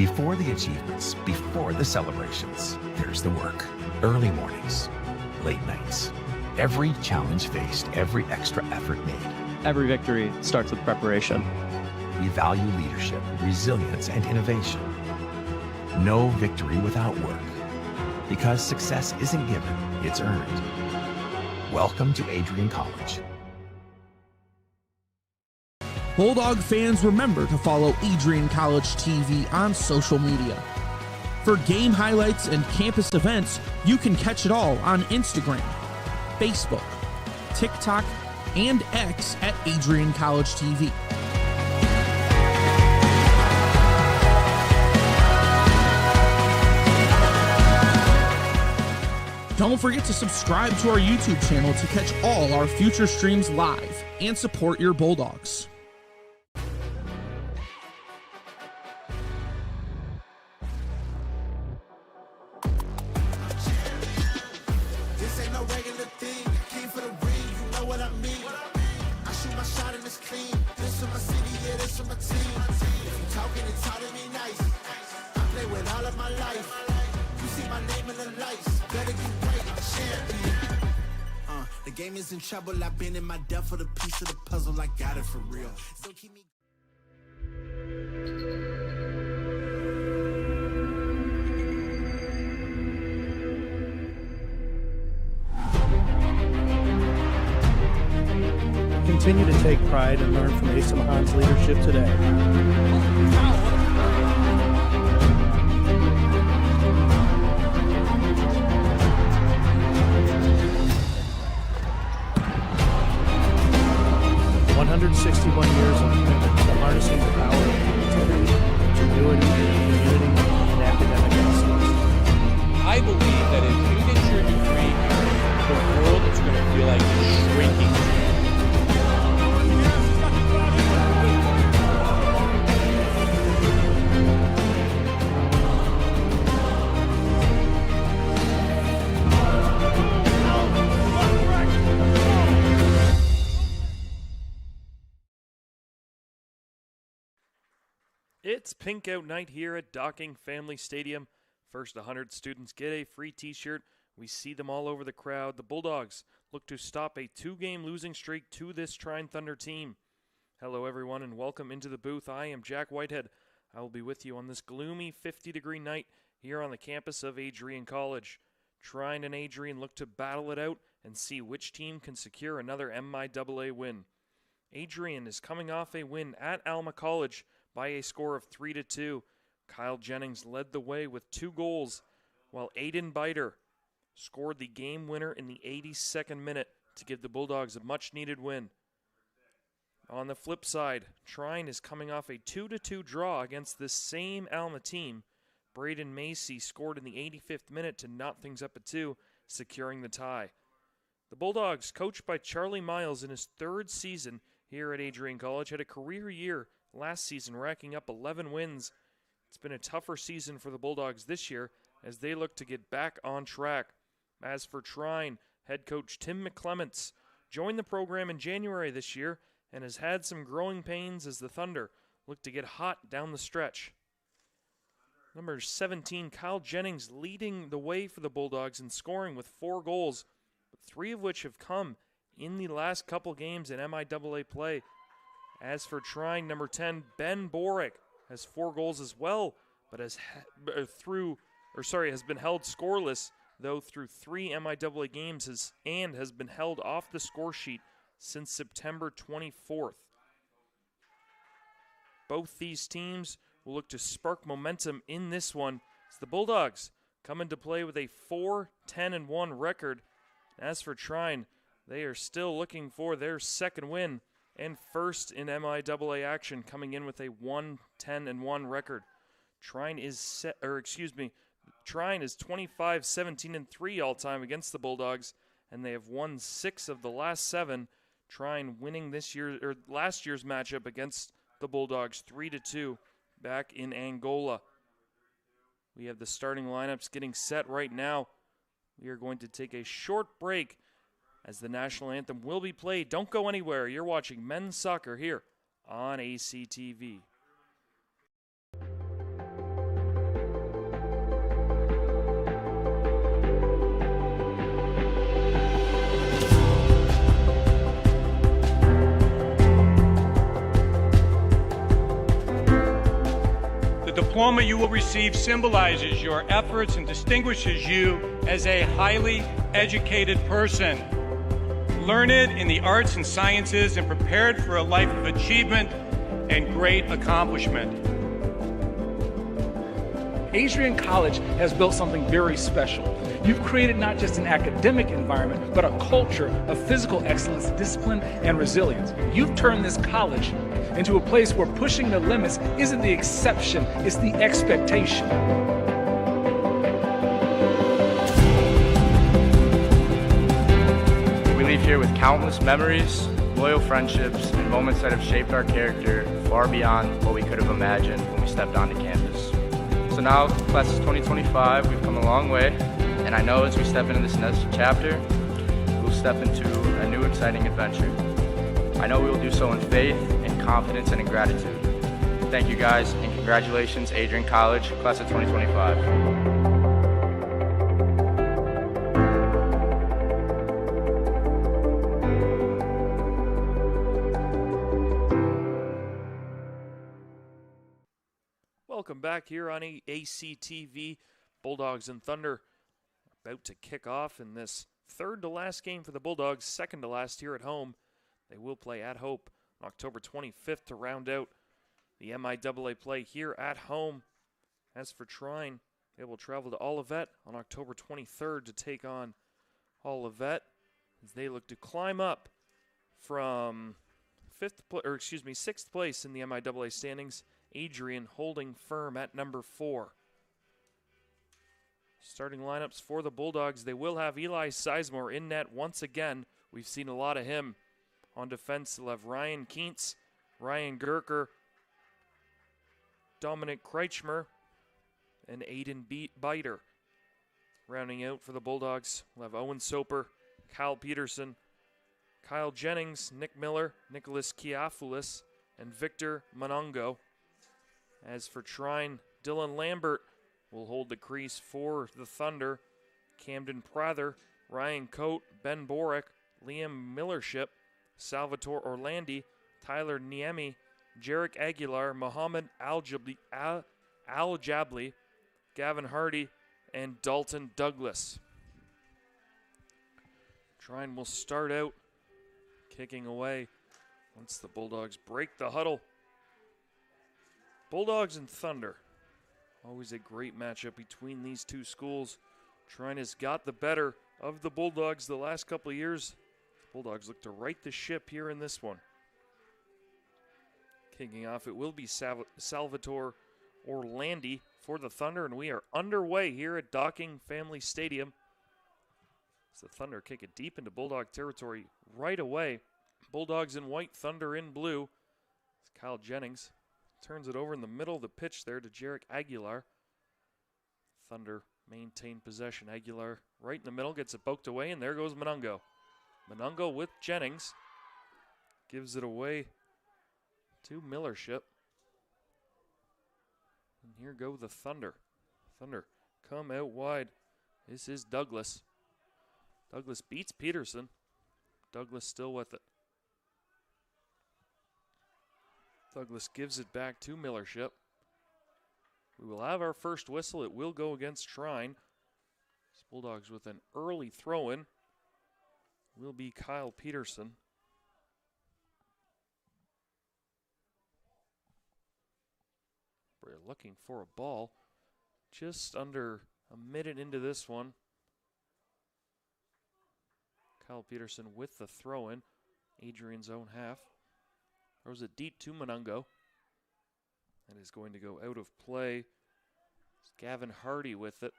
Before the achievements, before the celebrations, there's the work. Early mornings, late nights. Every challenge faced, every extra effort made. Every victory starts with preparation. We value leadership, resilience, and innovation. No victory without work. Because success isn't given, it's earned. Welcome to Adrian College. Bulldog fans, remember to follow Adrian College TV on social media. For game highlights and campus events, you can catch it all on Instagram, Facebook, TikTok, and X at Adrian College TV. Don't forget to subscribe to our YouTube channel to catch all our future streams live and support your Bulldogs. The game is in trouble. I've been in my depth for the piece of the puzzle. I got it for real. So keep me. Continue to take pride and learn from Asa Mahan's leadership today. 161 years of commitment to harnessing the power of creativity, ingenuity, community, and academic excellence. I believe that if you get your degree, the world is going to feel like it's shrinking. It's Pink Out Night here at Docking Family Stadium. First 100 students get a free t-shirt. We see them all over the crowd. The Bulldogs look to stop a 2-game losing streak to this Trine Thunder team. Hello everyone and welcome into the booth. I am Jack Whitehead. I will be with you on this gloomy 50-degree night here on the campus of Adrian College. Trine and Adrian look to battle it out and see which team can secure another MIAA win. Adrian is coming off a win at Alma College by a score of 3-2. Kyle Jennings led the way with 2 goals, while Aiden Biter scored the game winner in the 82nd minute to give the Bulldogs a much-needed win. On the flip side, Trine is coming off a 2-2 draw against this same Alma team. Braden Macy scored in the 85th minute to knot things up at 2, securing the tie. The Bulldogs, coached by Charlie Miles in his 3rd season here at Adrian College, had a career year last season, racking up 11 wins. It's been a tougher season for the Bulldogs this year as they look to get back on track. As for Trine, head coach Tim McClements joined the program in January this year and has had some growing pains as the Thunder look to get hot down the stretch. Number 17, Kyle Jennings, leading the way for the Bulldogs in scoring with 4 goals, 3 of which have come in the last couple games in MIAA play. As for Trine, number 10, Ben Borick has 4 goals as well, but has been held scoreless, though through 3 MIAA games has been held off the score sheet since September 24th. Both these teams will look to spark momentum in this one as the Bulldogs come into play with a 4-10-1 record. As for Trine, they are still looking for their 2nd win and 1st in MIAA action, coming in with a 1-10-1 record. Trine is 25-17-3 all-time against the Bulldogs, and they have won 6 of the last 7. Trine winning last year's matchup against the Bulldogs 3-2 back in Angola. We have the starting lineups getting set right now. We are going to take a short break as the national anthem will be played. Don't go anywhere. You're watching men's soccer here on ACTV. diploma you will receive symbolizes your efforts and distinguishes you as a highly educated person, learned in the arts and sciences and prepared for a life of achievement and great accomplishment. Adrian College has built something very special. You've created not just an academic environment, but a culture of physical excellence, discipline, and resilience. You've turned this college into a place where pushing the limits isn't the exception, it's the expectation. We leave here with countless memories, loyal friendships, and moments that have shaped our character far beyond what we could have imagined when we stepped onto campus. So now, class of 2025, we've come a long way, and I know as we step into this next chapter, we'll step into a new exciting adventure. I know we will do so in faith, in confidence, and in gratitude. Thank you guys, and congratulations, Adrian College, class of 2025. Welcome back here on ACTV. Bulldogs and Thunder about to kick off in this third to last game for the Bulldogs, second to last here at home. They will play at Hope on October 25th to round out the MIAA play here at home. As for Trine, they will travel to Olivet on October 23rd to take on Olivet as they look to climb up from sixth place in the MIAA standings. Adrian holding firm at number 4. Starting lineups for the Bulldogs, they will have Eli Sizemore in net once again. We've seen a lot of him. On defense, they'll have Ryan Keentz, Ryan Gerker, Dominic Kreichmer, and Aiden Biter. Rounding out for the Bulldogs, we'll have Owen Soper, Kyle Peterson, Kyle Jennings, Nick Miller, Nicholas Kiafoulis, and Victor Monongo. As for Trine, Dylan Lambert will hold the crease for the Thunder. Camden Prather, Ryan Coate, Ben Borick, Liam Millership, Salvatore Orlandi, Tyler Niemi, Jarek Aguilar, Mohammed Al-Jabli, Gavin Hardy, and Dalton Douglas. Trine will start out kicking away once the Bulldogs break the huddle. Bulldogs and Thunder. Always a great matchup between these two schools. Trine has got the better of the Bulldogs the last couple of years. Bulldogs look to right the ship here in this one. Kicking off, it will be Salvatore Orlandi for the Thunder, and we are underway here at Docking Family Stadium. As the Thunder kick it deep into Bulldog territory right away. Bulldogs in white, Thunder in blue. It's Kyle Jennings. Turns it over in the middle of the pitch there to Jarek Aguilar. Thunder maintain possession. Aguilar right in the middle, gets it poked away, and there goes Monongo. Monongo with Jennings. Gives it away to Millership. And here go the Thunder. Thunder come out wide. This is Douglas. Douglas beats Peterson. Douglas still with it. Douglas gives it back to Millership. We will have our first whistle. It will go against Trine. Bulldogs with an early throw-in will be Kyle Peterson. We're looking for a ball. Just under a minute into this one. Kyle Peterson with the throw-in. Adrian's own half. Throws it deep to Monongo. And is going to go out of play. Gavin Hardy with it.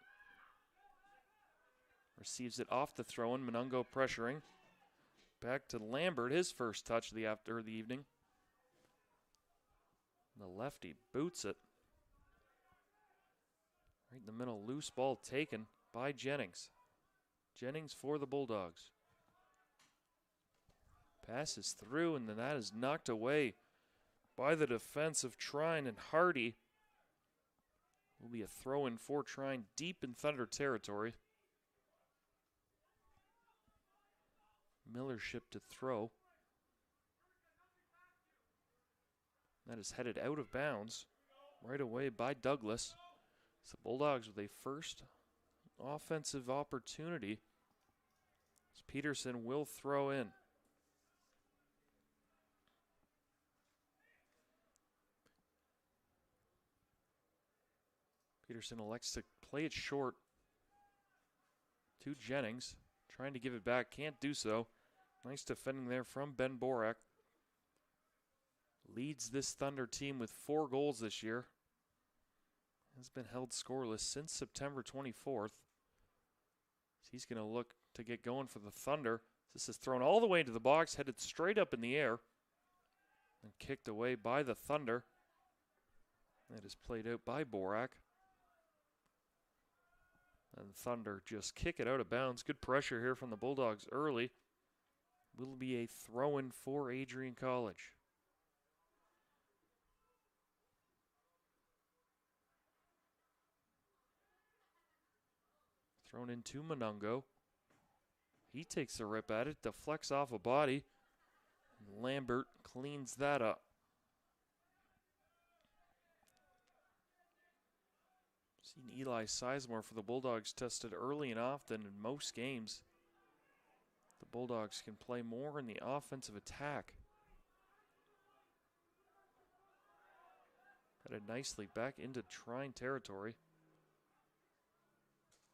Receives it off the throw-in. Monongo pressuring. Back to Lambert, his first touch of the evening. The lefty boots it. Right in the middle, loose ball taken by Jennings. Jennings for the Bulldogs. Passes through, and then that is knocked away by the defense of Trine, and Hardy. Will be a throw-in for Trine deep in Thunder territory. Millership to throw. That is headed out of bounds. right away by Douglas. It's the Bulldogs with a first offensive opportunity. As Peterson will throw in. Peterson elects to play it short to Jennings. Trying to give it back, can't do so. Nice defending there from Ben Borak. Leads this Thunder team with 4 goals this year. Has been held scoreless since September 24th. He's going to look to get going for the Thunder. This is thrown all the way into the box, headed straight up in the air. And kicked away by the Thunder. That is played out by Borak. And Thunder just kick it out of bounds. Good pressure here from the Bulldogs early. Will be a throw-in for Adrian College. Thrown into Monungo. He takes a rip at it, deflects off a body. And Lambert cleans that up. Seen Eli Sizemore for the Bulldogs tested early and often in most games. The Bulldogs can play more in the offensive attack. Headed nicely back into Trine territory.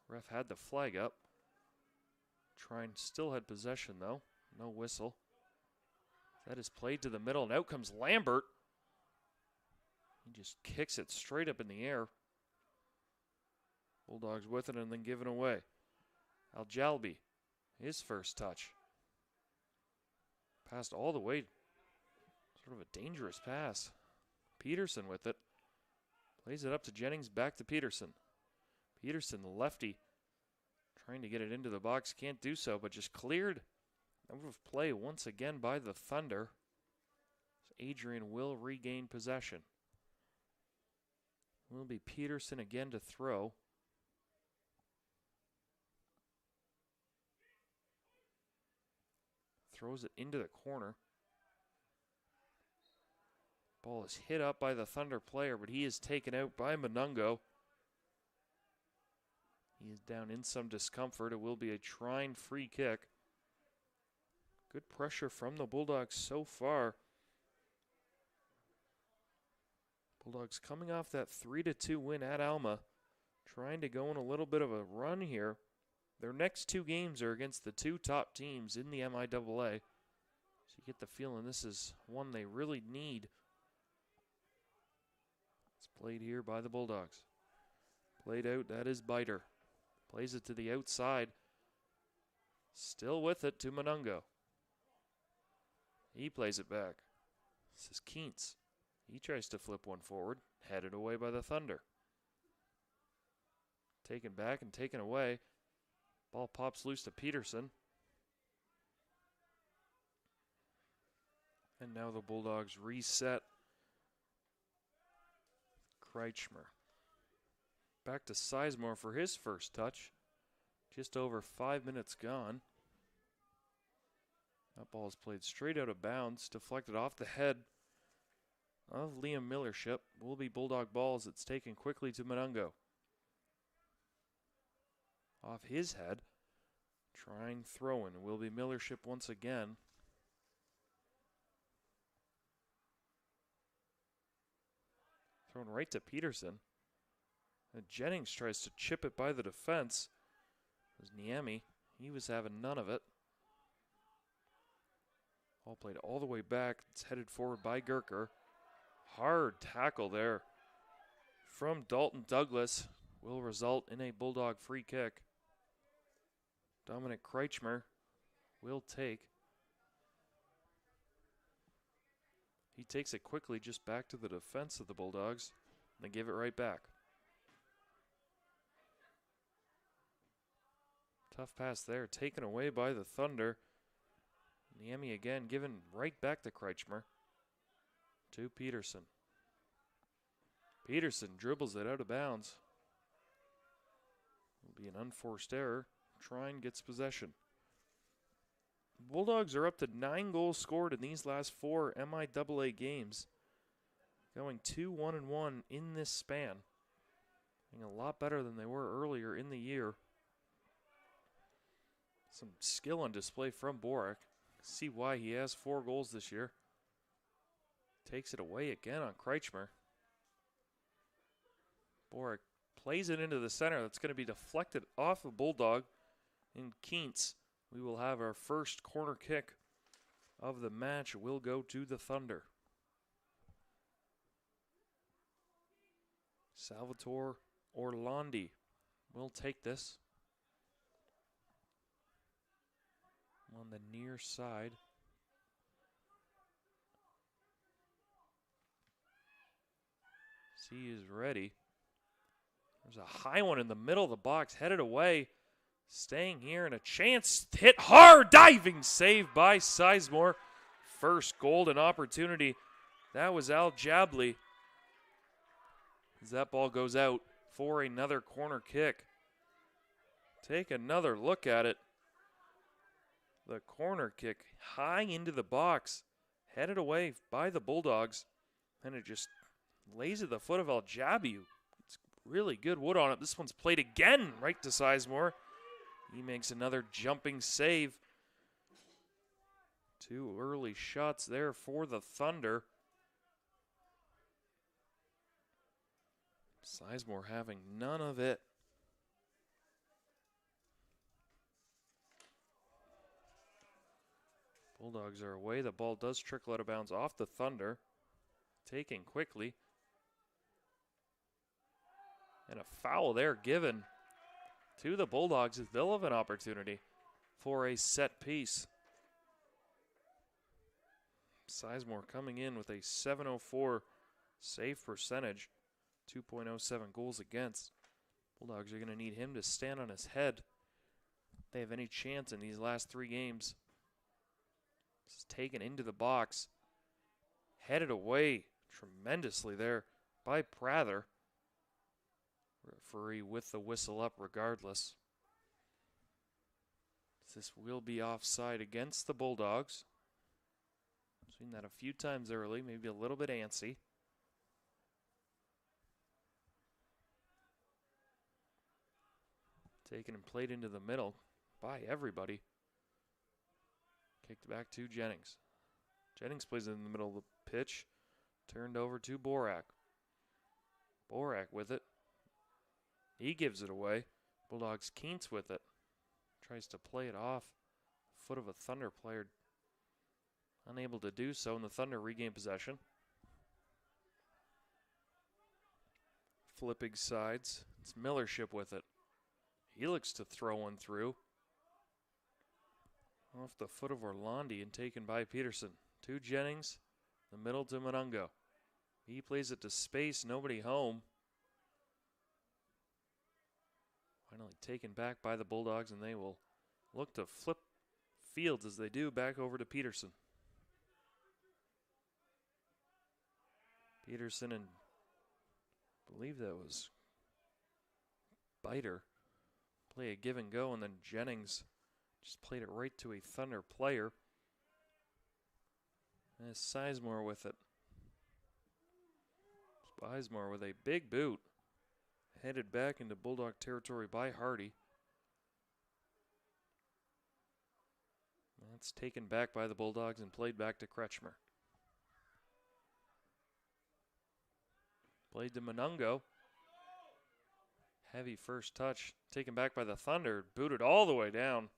Ref had the flag up. Trine still had possession though. No whistle. That is played to the middle, and out comes Lambert. He just kicks it straight up in the air. Bulldogs with it and then given away. Aljalbi, his first touch. Passed all the way. Sort of a dangerous pass. Peterson with it. Plays it up to Jennings, back to Peterson. Peterson, the lefty, trying to get it into the box. Can't do so, but just cleared out of play once again by the Thunder. Adrian will regain possession. Will be Peterson again to throw. Throws it into the corner. Ball is hit up by the Thunder player, but he is taken out by Monungo. He is down in some discomfort. It will be a Trine free kick. Good pressure from the Bulldogs so far. Bulldogs coming off that 3-2 win at Alma. Trying to go on a little bit of a run here. Their next 2 games are against the 2 top teams in the MIAA. So you get the feeling this is one they really need. It's played here by the Bulldogs. Played out, that is Biter. Plays it to the outside. Still with it to Monungo. He plays it back. This is Keentz. He tries to flip one forward. Headed away by the Thunder. Taken back and taken away. Ball pops loose to Peterson. And now the Bulldogs reset. Kreichmer. Back to Sizemore for his first touch. Just over 5 minutes gone. That ball is played straight out of bounds. Deflected off the head of Liam Millership. Will be Bulldog ball as it's taken quickly to Monungo. Off his head. Trying throw-in. Will be Millership once again. Thrown right to Peterson. And Jennings tries to chip it by the defense. It was Niemi. He was having none of it. Ball played all the way back. It's headed forward by Gerker. Hard tackle there from Dalton Douglas. Will result in a Bulldog free kick. Dominic Kreichmer will take. He takes it quickly just back to the defense of the Bulldogs. And they give it right back. Tough pass there, taken away by the Thunder. Niemi again given right back to Kreichmer. To Peterson. Peterson dribbles it out of bounds. Will be an unforced error. Trine gets possession. Bulldogs are up to 9 goals scored in these last 4 MIAA games. going 2-1-1 in this span. Being a lot better than they were earlier in the year. Some skill on display from Borak. See why he has 4 goals this year. Takes it away again on Kreichmer. Borak plays it into the center. That's going to be deflected off the Bulldog in Keentz. We will have our first corner kick of the match. Will go to the Thunder. Salvatore Orlandi will take this. On the near side. He is ready. There's a high one in the middle of the box, headed away. Staying here, and a chance hit hard. Diving save by Sizemore. First golden opportunity. That was Al Jabli. As that ball goes out for another corner kick. Take another look at it. The corner kick high into the box. Headed away by the Bulldogs. And it just lays at the foot of Al Jabi. It's really good wood on it. This one's played again right to Sizemore. He makes another jumping save. 2 early shots there for the Thunder. Sizemore having none of it. Bulldogs are away. The ball does trickle out of bounds off the Thunder. Taken quickly. And a foul there given to the Bulldogs as they'll have an opportunity for a set piece. Sizemore coming in with a .704 save percentage, 2.07 goals against. Bulldogs are going to need him to stand on his head if they have any chance in these last 3 games. It's taken into the box, headed away tremendously there by Prather. Referee with the whistle up regardless. This will be offside against the Bulldogs. Seen that a few times early, maybe a little bit antsy. Taken and played into the middle by everybody. Kicked back to Jennings. Jennings plays it in the middle of the pitch. Turned over to Borak. Borak with it. He gives it away. Bulldogs Keentz with it. Tries to play it off. Foot of a Thunder player. Unable to do so, and the Thunder regain possession. Flipping sides. It's Millership with it. He looks to throw one through. Off the foot of Orlandi and taken by Peterson. To Jennings. The middle to Monungo. He plays it to space. Nobody home. Finally taken back by the Bulldogs, and they will look to flip fields as they do back over to Peterson. Peterson and I believe that was Biter play a give and go, and then Jennings just played it right to a Thunder player. And Sizemore with it. Sizemore with a big boot. Headed back into Bulldog territory by Hardy. That's taken back by the Bulldogs and played back to Kretschmer. Played to Monungo. Heavy first touch. Taken back by the Thunder. Booted all the way down.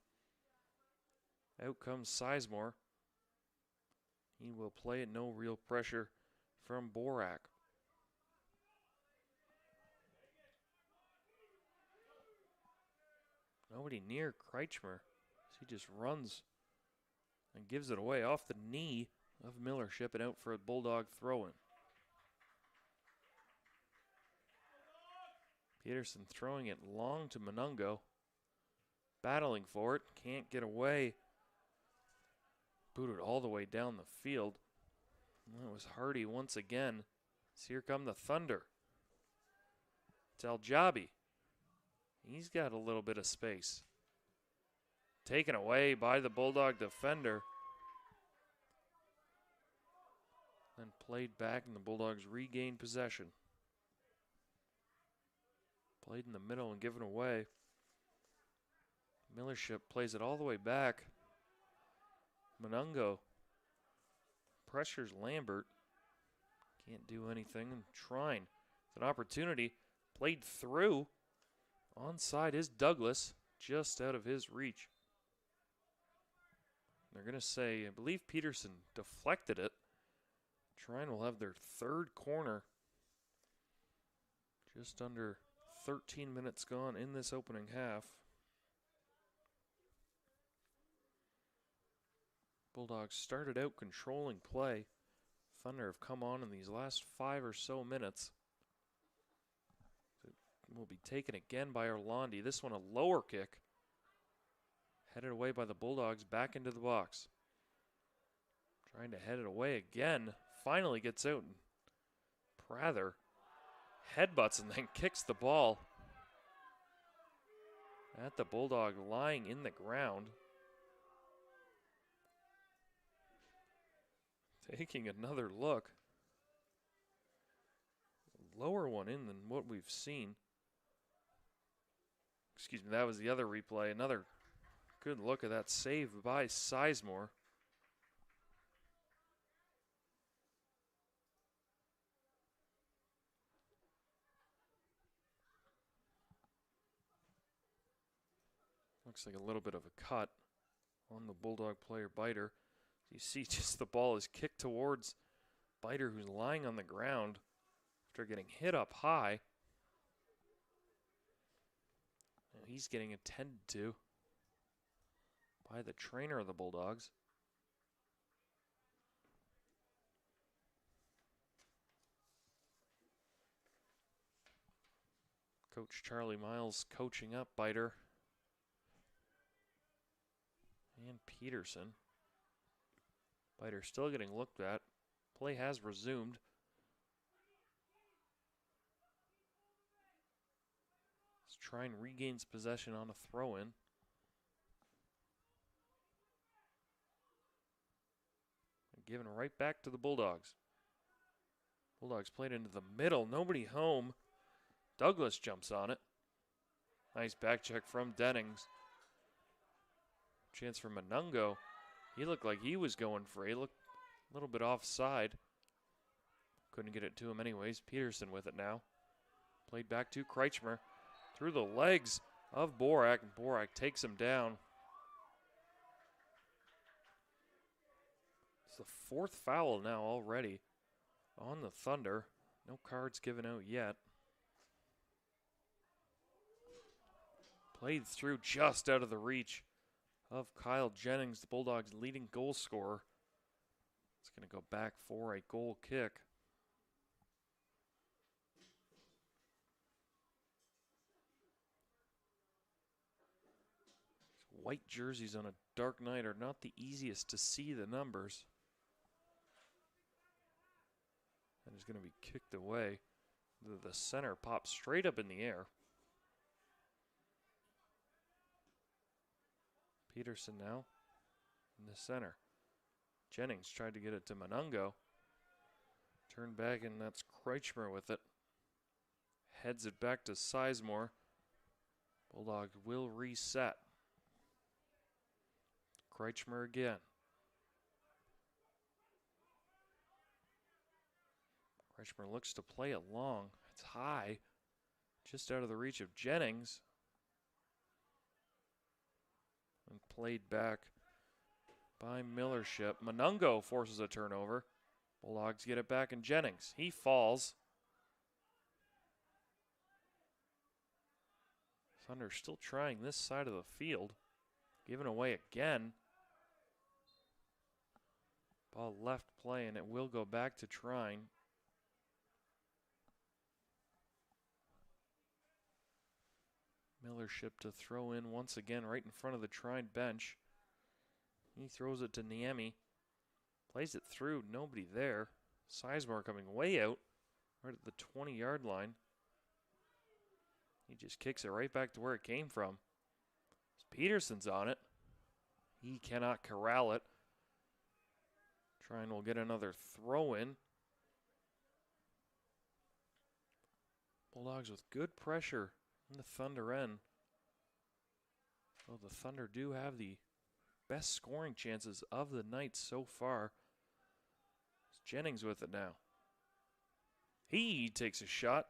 Out comes Sizemore. He will play it. No real pressure from Borak. Nobody near Kreichmer. He just runs and gives it away off the knee of Millership and out for a Bulldog throw-in. Peterson throwing it long to Monungo. Battling for it. Can't get away. Booted all the way down the field. And that was Hardy once again. So here come the Thunder. It's Al Jabi. He's got a little bit of space. Taken away by the Bulldog defender. Then played back, and the Bulldogs regained possession. Played in the middle and given away. Millership plays it all the way back. Monungo pressures Lambert. Can't do anything. And Trine, it's an opportunity. Played through. Onside is Douglas, just out of his reach. They're going to say, I believe Peterson deflected it. Trine will have their third corner. Just under 13 minutes gone in this opening half. Bulldogs started out controlling play. Thunder have come on in these last 5 or so minutes. It will be taken again by Orlandi. This one a lower kick. Headed away by the Bulldogs back into the box. Trying to head it away again. Finally gets out. And Prather headbutts and then kicks the ball at the Bulldog lying in the ground. Taking another look. Lower one in than what we've seen. Excuse me, that was the other replay. Another good look at that save by Sizemore. Looks like a little bit of a cut on the Bulldog player Biter. You see just the ball is kicked towards Biter, who's lying on the ground after getting hit up high. Now he's getting attended to by the trainer of the Bulldogs. Coach Charlie Miles coaching up Biter and Peterson. Biter still getting looked at. Play has resumed. Let's try and regains possession on a throw-in. Given right back to the Bulldogs. Bulldogs played into the middle. Nobody home. Douglas jumps on it. Nice back check from Dennings. Chance for Monungo. He looked like he was going free. He looked a little bit offside. Couldn't get it to him anyways. Peterson with it now. Played back to Kreichmer. Through the legs of Borak, and Borak takes him down. It's the fourth foul now already on the Thunder. No cards given out yet. Played through just out of the reach of Kyle Jennings, the Bulldogs' leading goal scorer. It's going to go back for a goal kick. White jerseys on a dark night are not the easiest to see the numbers. And it's going to be kicked away. The center pops straight up in the air. Peterson now in the center. Jennings tried to get it to Monungo. Turned back, and that's Kreichmer with it. Heads it back to Sizemore. Bulldogs will reset. Kreichmer again. Kreichmer looks to play it long. It's high. Just out of the reach of Jennings. And played back by Millership. Monungo forces a turnover. Bulldogs get it back, and Jennings. He falls. Thunder still trying this side of the field. Given away again. Ball left play, and it will go back to Trine. Millership to throw in once again right in front of the Trine bench. He throws it to Niemi. Plays it through, nobody there. Sizemore coming way out, right at the 20-yard line. He just kicks it right back to where it came from. Peterson's on it. He cannot corral it. Trine will get another throw in. Bulldogs with good pressure in the Thunder end. Well, the Thunder do have the best scoring chances of the night so far. It's Jennings with it now. He takes a shot,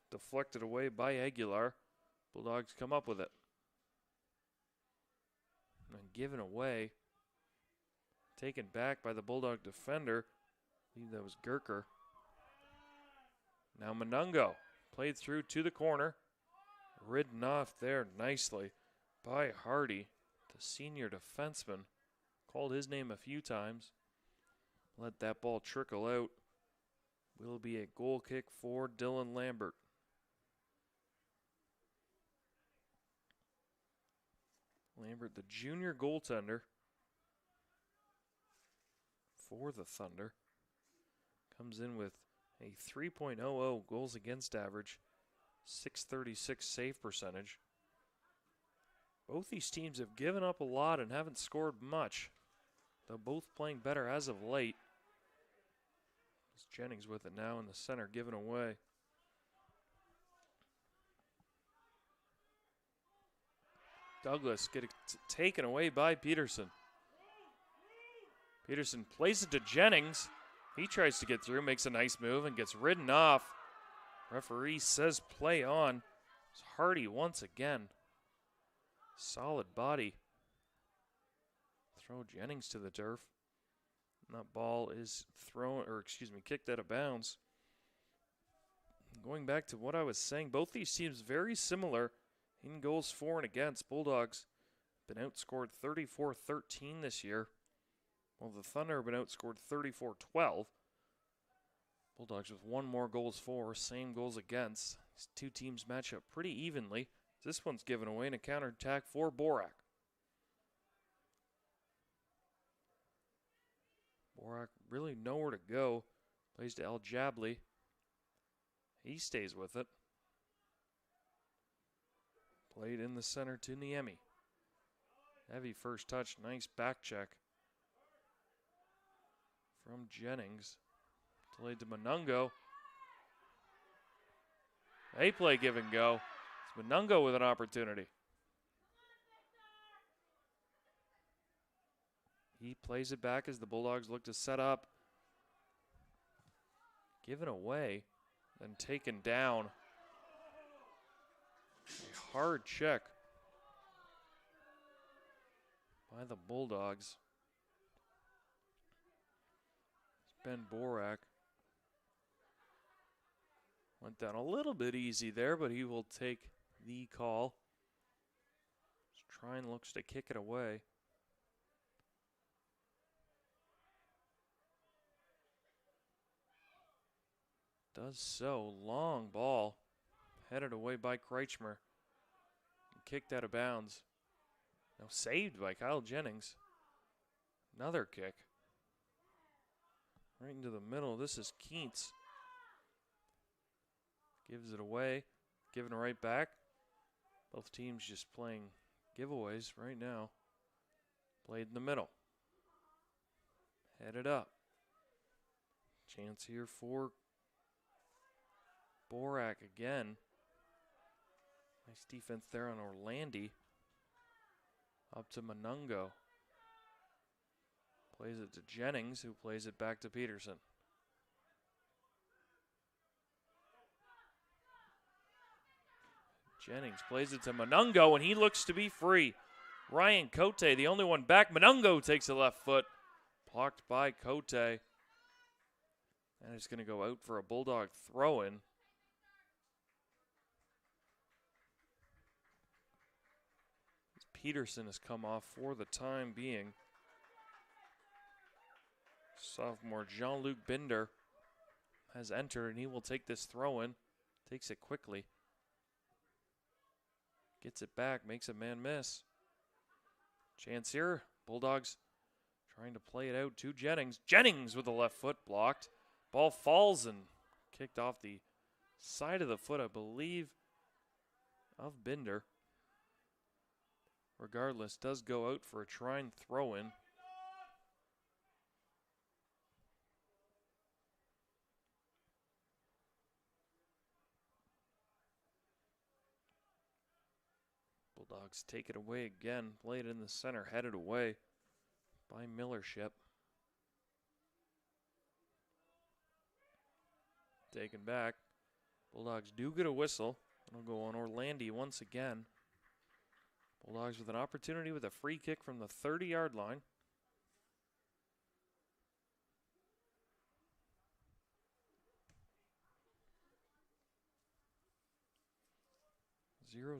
deflected away by Aguilar. Bulldogs come up with it. And given away. Taken back by the Bulldog defender. I believe that was Gerker. Now Monungo played through to the corner. Ridden off there nicely by Hardy, the senior defenseman. Called his name a few times. Let that ball trickle out. Will be a goal kick for Dylan Lambert. Lambert, the junior goaltender for the Thunder, comes in with a 3.00 goals against average, .636 save percentage. Both these teams have given up a lot and haven't scored much, though both playing better as of late. It's Jennings with it now in the center, given away. Douglas getting taken away by Peterson. Peterson plays it to Jennings. He tries to get through, makes a nice move, and gets ridden off. Referee says play on. It's Hardy once again. Solid body. Throw Jennings to the turf. And that ball is kicked out of bounds. Going back to what I was saying, both these teams very similar in goals for and against. Bulldogs been outscored 34-13 this year, while the Thunder have been outscored 34-12. Bulldogs with one more goals for, same goals against. These two teams match up pretty evenly. This one's given away in a counterattack for Borak. Borak really nowhere to go. Plays to El Jabli. He stays with it. Played in the center to Niemi. Heavy first touch, nice back check from Jennings. Delayed to Monungo. They play give and go. It's Monungo with an opportunity. He plays it back as the Bulldogs look to set up. Given away, then taken down. A hard check by the Bulldogs. It's Ben Borak. Went down a little bit easy there, but he will take the call. Trine looks to kick it away. Does so. Long ball. Headed away by Kreichmer. Kicked out of bounds. Now saved by Kyle Jennings. Another kick. Right into the middle. This is Keats. Gives it away. Giving it right back. Both teams just playing giveaways right now. Played in the middle. Headed up. Chance here for Borak again. Nice defense there on Orlandi. Up to Monungo. Plays it to Jennings, who plays it back to Peterson. Jennings plays it to Monungo, and he looks to be free. Ryan Cote, the only one back. Monungo takes the left foot. Blocked by Cote. And it's going to go out for a Bulldog throw-in. Peterson has come off for the time being. Sophomore Jean-Luc Binder has entered, and he will take this throw-in. Takes it quickly. Gets it back, makes a man miss. Chance here. Bulldogs trying to play it out to Jennings. Jennings with the left foot blocked. Ball falls and kicked off the side of the foot, I believe, of Binder. Regardless, does go out for a Trine throw-in. Bulldogs take it away again. Played in the center, headed away by Millership. Taken back. Bulldogs do get a whistle. It'll go on Orlandi once again. Bulldogs with an opportunity with a free kick from the 30-yard line.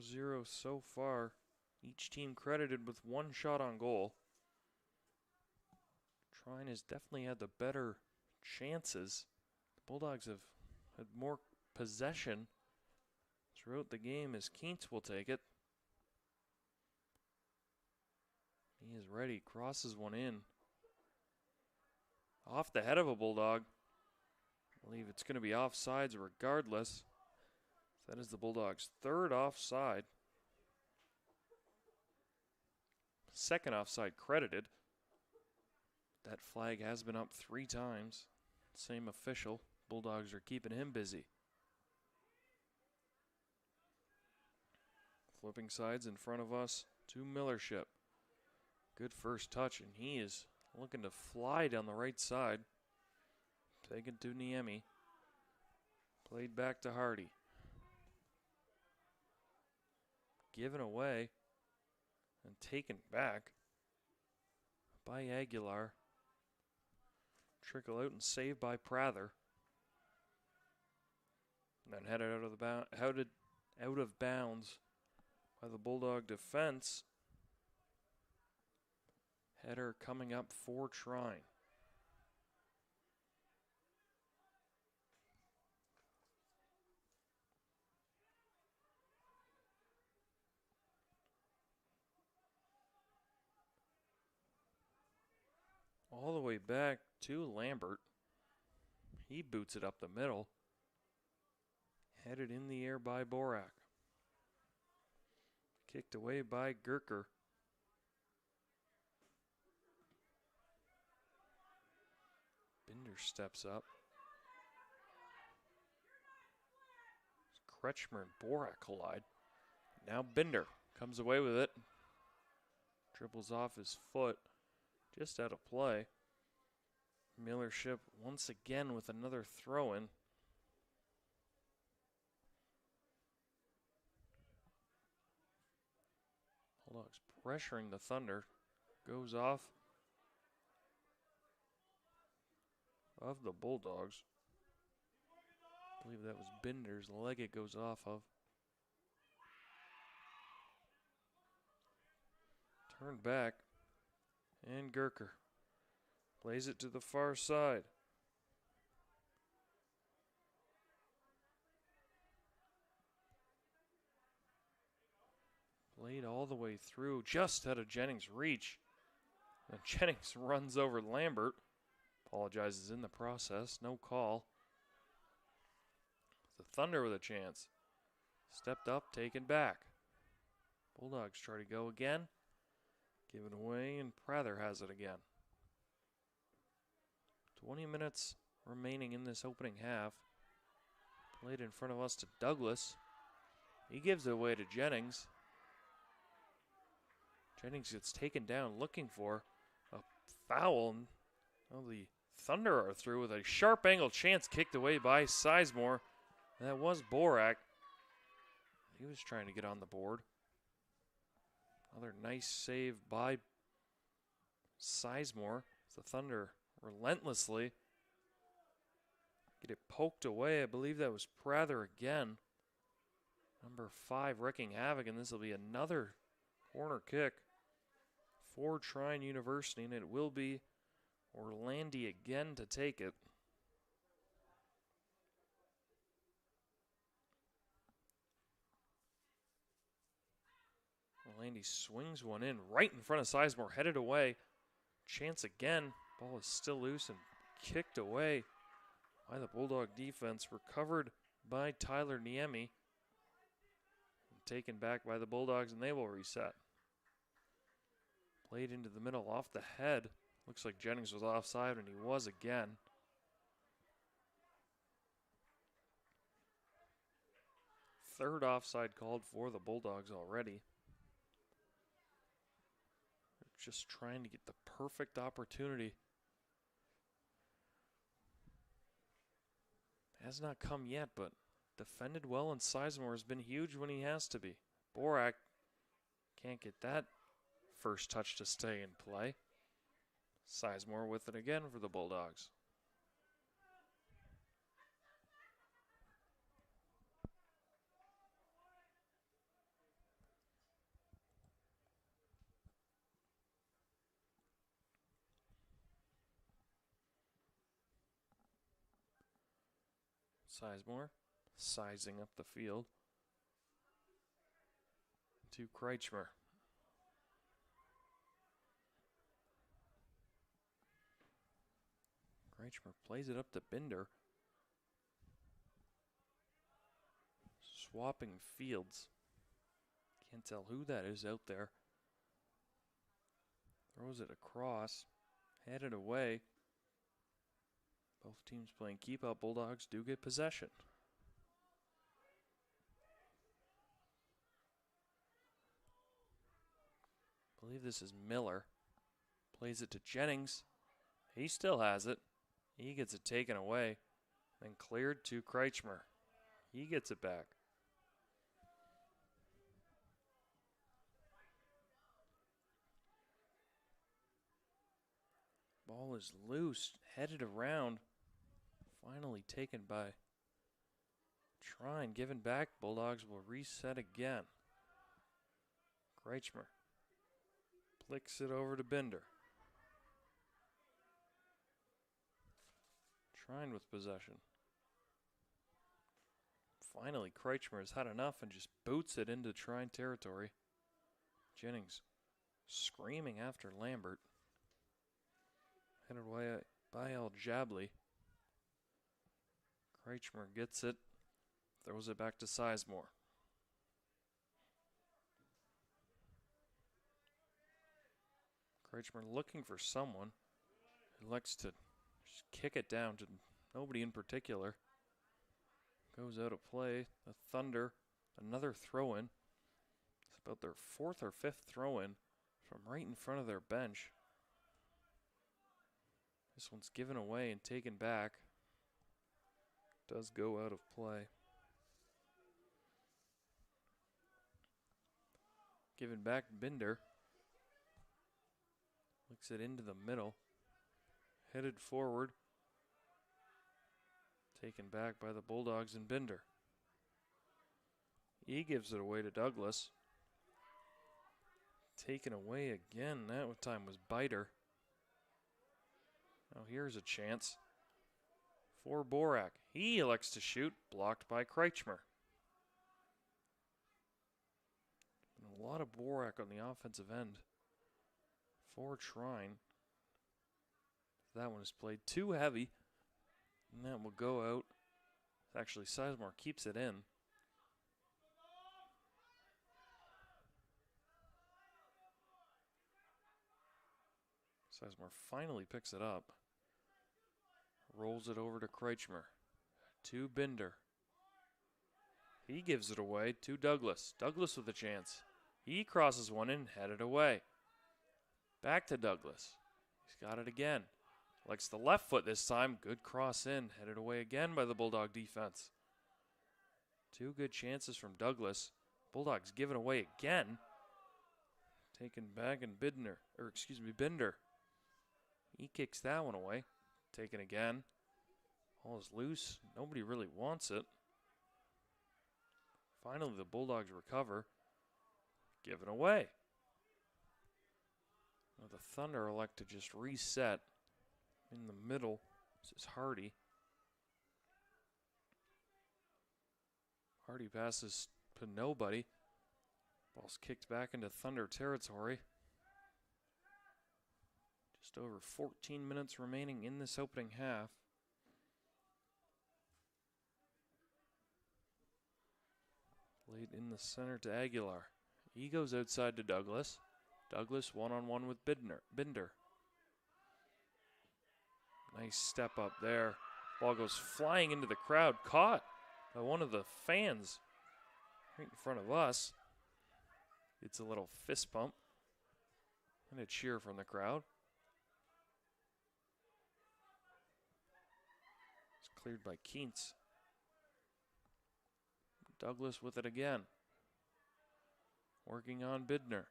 Zero so far. Each team credited with one shot on goal. Trine has definitely had the better chances. The Bulldogs have had more possession throughout the game as Keents will take it. He is ready, crosses one in. Off the head of a Bulldog. I believe it's going to be offsides regardless. That is the Bulldogs' third offside. Second offside credited. That flag has been up 3 times. Same official. Bulldogs are keeping him busy. Flipping sides in front of us to Millership. Good first touch, and he is looking to fly down the right side. Taken to Niemi. Played back to Hardy. Given away and taken back by Aguilar. Trickle out and saved by Prather. And then headed out of bounds by the Bulldog defense. Header coming up for Trine. All the way back to Lambert. He boots it up the middle. Headed in the air by Borak. Kicked away by Gerker. Binder steps up. Kretschmer and Borak collide. Now Binder comes away with it. Dribbles off his foot. Just out of play. Millership once again with another throw-in. Bulldogs pressuring the Thunder. Goes off of the Bulldogs. I believe that was Binder's leg it goes off of. Turned back. And Gerker plays it to the far side. Played all the way through, just out of Jennings' reach. And Jennings runs over Lambert. Apologizes in the process, no call. The Thunder with a chance. Stepped up, taken back. Bulldogs try to go again. Given away, and Prather has it again. 20 minutes remaining in this opening half. Played in front of us to Douglas. He gives it away to Jennings. Jennings gets taken down looking for a foul. Well, the Thunder are through with a sharp angle chance kicked away by Sizemore. That was Borak. He was trying to get on the board. Another nice save by Sizemore. The Thunder relentlessly get it poked away. I believe that was Prather again. Number 5 wrecking havoc, and this will be another corner kick for Trine University, and it will be Orlandi again to take it. Orlandi swings one in right in front of Sizemore, headed away. Chance again. Ball is still loose and kicked away by the Bulldog defense. Recovered by Tyler Niemi. Taken back by the Bulldogs, and they will reset. Played into the middle off the head. Looks like Jennings was offside, and he was again. Third offside called for the Bulldogs already. just trying to get the perfect opportunity. Has not come yet, but defended well, and Sizemore has been huge when he has to be. Borak can't get that first touch to stay in play. Sizemore with it again for the Bulldogs. Sizemore sizing up the field to Kreichmer. Kreichmer plays it up to Binder. Swapping fields. Can't tell who that is out there. Throws it across. Headed away. Both teams playing keep up. Bulldogs do get possession. I believe this is Miller. Plays it to Jennings. He still has it. He gets it taken away. Then cleared to Kreichmer. He gets it back. Ball is loose. Headed around. Finally taken by Trine. Given back. Bulldogs will reset again. Kreichmer flicks it over to Binder. Trine with possession. Finally, Kreichmer has had enough and just boots it into Trine territory. Jennings screaming after Lambert. Headed away by El Jabli. Kreichmer gets it. Throws it back to Sizemore. Kreichmer looking for someone. He likes to just kick it down to nobody in particular. Goes out of play. The Thunder, another throw-in. It's about their fourth or fifth throw-in from right in front of their bench. This one's given away and taken back. Does go out of play. Given back Binder. Looks it into the middle. Headed forward. Taken back by the Bulldogs and Binder. He gives it away to Douglas. Taken away again. That time was Biter. Now here's a chance for Borak. He elects to shoot. Blocked by Kreichmer. And a lot of Borak on the offensive end for Trine. That one is played too heavy. And that will go out. Actually, Sizemore keeps it in. Sizemore finally picks it up. Rolls it over to Kreichmer. To Binder. He gives it away to Douglas. Douglas with a chance. He crosses one in, headed away. Back to Douglas. He's got it again. Likes the left foot this time. Good cross in. Headed away again by the Bulldog defense. Two good chances from Douglas. Bulldogs given away again. Taken back and Binder. He kicks that one away. Taken again. Ball is loose. Nobody really wants it. Finally, the Bulldogs recover. Given away. Now the Thunder elect to just reset. In the middle, this is Hardy. Hardy passes to nobody. Ball's kicked back into Thunder territory. Just over 14 minutes remaining in this opening half. Played in the center to Aguilar. He goes outside to Douglas. Douglas one-on-one with Binder. Nice step up there. Ball goes flying into the crowd. Caught by one of the fans right in front of us. It's a little fist pump. And a cheer from the crowd. It's cleared by Keentz. Douglas with it again. Working on Bidner.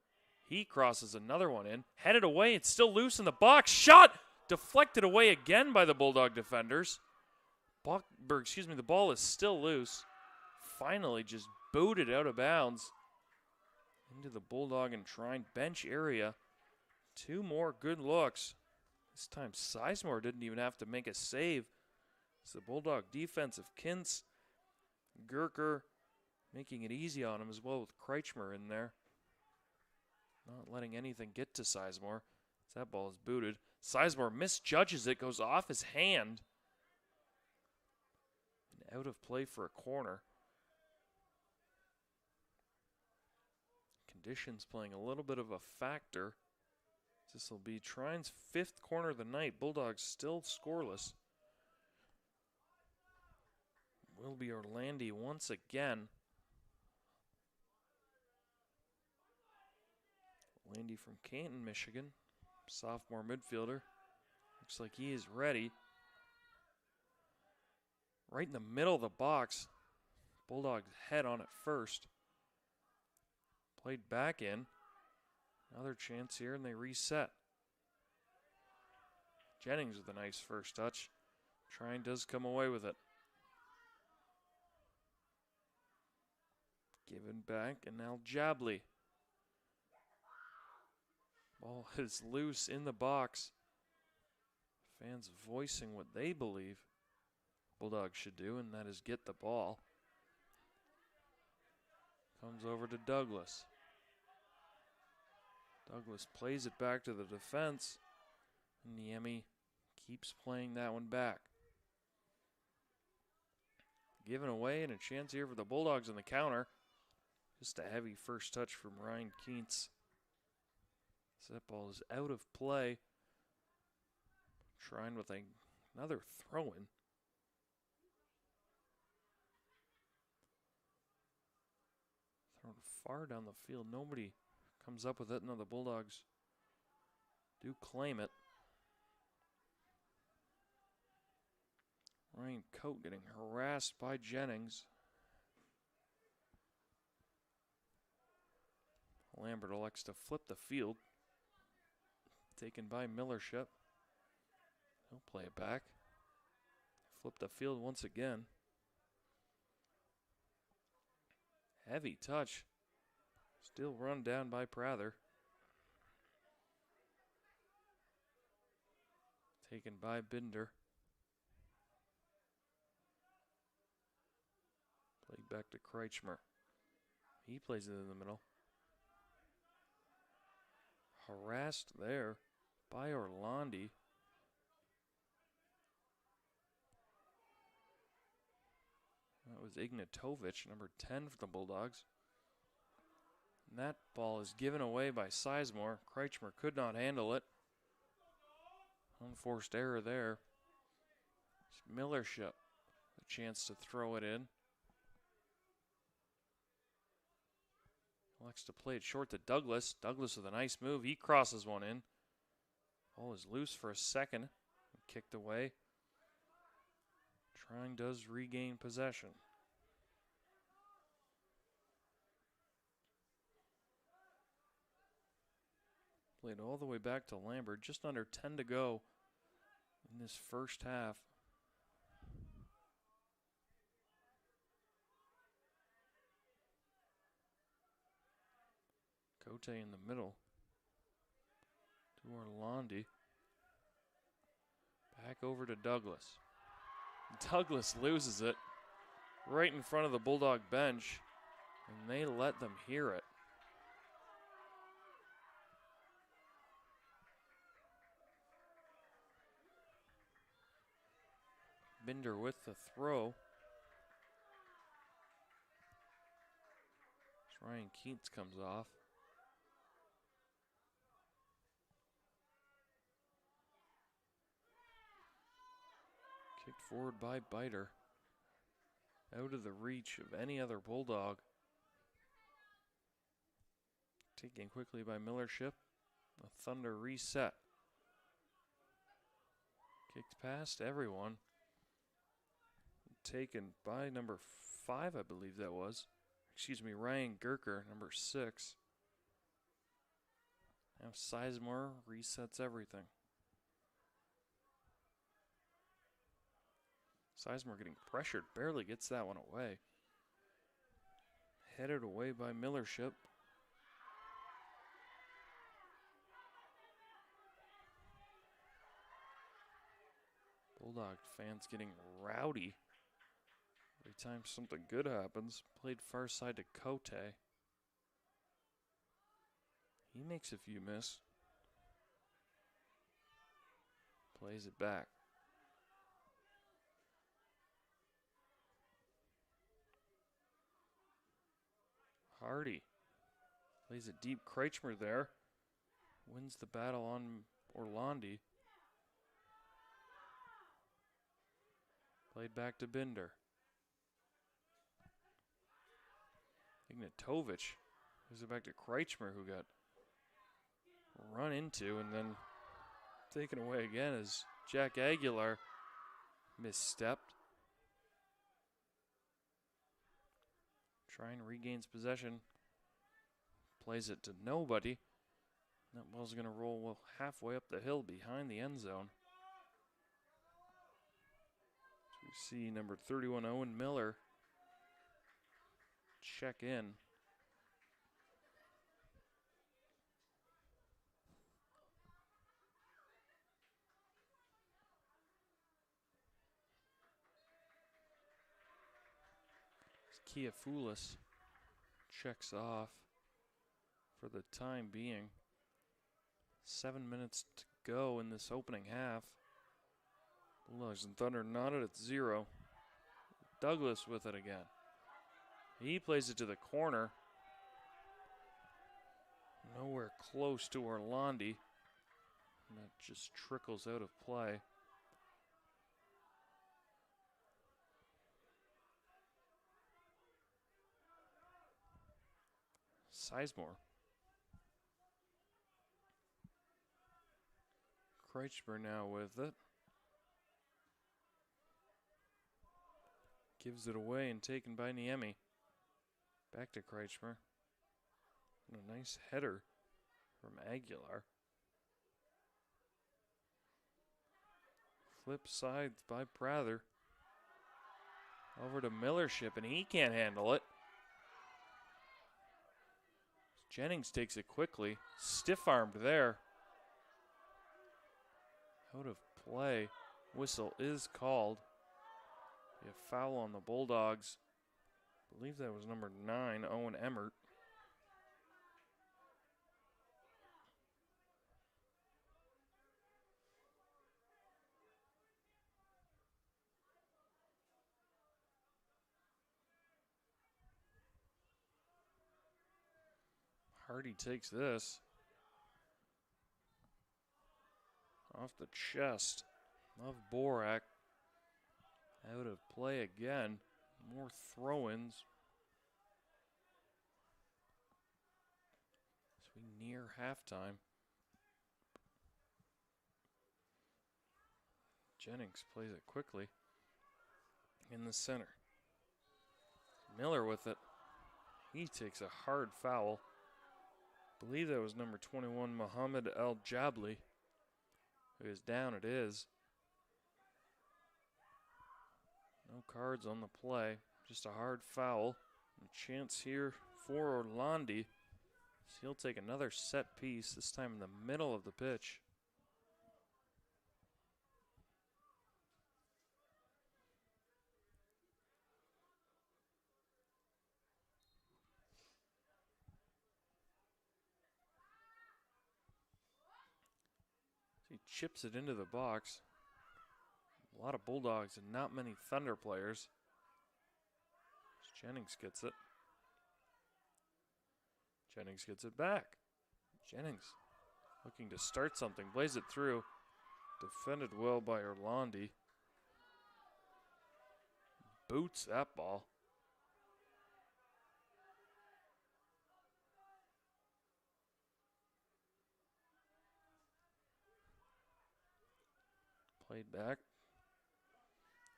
He crosses another one in. Headed away. It's still loose in the box. Shot! Deflected away again by the Bulldog defenders. The ball is still loose. Finally just booted out of bounds into the Bulldog and Trine bench area. 2 more good looks. This time Sizemore didn't even have to make a save. It's the Bulldog defense of Kintz, Gerker, making it easy on him as well with Kreichmer in there. Not letting anything get to Sizemore. That ball is booted. Sizemore misjudges it, goes off his hand. And out of play for a corner. Conditions playing a little bit of a factor. This will be Trine's 5th corner of the night. Bulldogs still scoreless. Will be Orlandi once again. Orlandi from Canton, Michigan. Sophomore midfielder. Looks like he is ready. Right in the middle of the box. Bulldogs head on it first. Played back in. Another chance here, and they reset. Jennings with a nice first touch. Trine does come away with it. Given back, and now Jabley. Ball is loose in the box. Fans voicing what they believe Bulldogs should do, and that is get the ball. Comes over to Douglas. Douglas plays it back to the defense, and Niemi keeps playing that one back. Given away, and a chance here for the Bulldogs on the counter. Just a heavy first touch from Ryan Keentz. So that ball is out of play. Trine with another throw-in. Thrown far down the field. Nobody comes up with it. No, the Bulldogs do claim it. Ryan Coate getting harassed by Jennings. Lambert elects to flip the field. Taken by Millership. He'll play it back. Flip the field once again. Heavy touch. Still run down by Prather. Taken by Binder. Played back to Kreichmer. He plays it in the middle. Harassed there by Orlandi. That was Ignatovic, number 10 for the Bulldogs. And that ball is given away by Sizemore. Kreichmer could not handle it. Unforced error there. Millership, a chance to throw it in. Likes to play it short to Douglas. Douglas with a nice move. He crosses one in. Ball is loose for a second. Kicked away. Trine does regain possession. Played all the way back to Lambert. Just under 10 to go in this first half. Cote in the middle to Orlandi. Back over to Douglas. Douglas loses it right in front of the Bulldog bench, and they let them hear it. Binder with the throw. Ryan Keentz comes off. Kicked forward by Biter. Out of the reach of any other Bulldog. Taken quickly by Millership. The Thunder reset. Kicked past everyone. Taken by number 5, I believe that was. Excuse me, Ryan Gerker, number 6. Now Sizemore resets everything. Sizemore getting pressured, barely gets that one away. Headed away by Millership. Bulldog fans getting rowdy every time something good happens. Played far side to Cote. He makes a few miss. Plays it back. Hardy plays it deep. Kreichmer there. Wins the battle on Orlandi. Played back to Binder. Ignatovic gives it back to Kreichmer, who got run into and then taken away again as Jack Aguilar misstepped. Trine regains possession. Plays it to nobody. That ball's going to roll halfway up the hill behind the end zone. So we see number 31, Owen Miller, check in. Kiafoulis checks off for the time being. 7 minutes to go in this opening half. Bulldogs and Thunder knotted at 0. Douglas with it again. He plays it to the corner. Nowhere close to Orlandi. And that just trickles out of play. Sizemore. Kreichmer now with it. Gives it away and taken by Niemi. Back to Kreichmer. And a nice header from Aguilar. Flip sides by Prather. Over to Millership, and he can't handle it. Jennings takes it quickly. Stiff-armed there. Out of play. Whistle is called. A foul on the Bulldogs. I believe that was number 9, Owen Emmert. Hardy takes this. Off the chest of Borak. Out of play again. More throw-ins. As we near halftime. Jennings plays it quickly. In the center. Miller with it. He takes a hard foul. I believe that was number 21, Mohammed El Jabli. Who is down, it is. No cards on the play, just a hard foul. A chance here for Orlandi. So he'll take another set piece, this time in the middle of the pitch. He chips it into the box. A lot of Bulldogs and not many Thunder players. Jennings gets it. Jennings gets it back. Jennings looking to start something. Plays it through. Defended well by Orlandi. Boots that ball. Played back.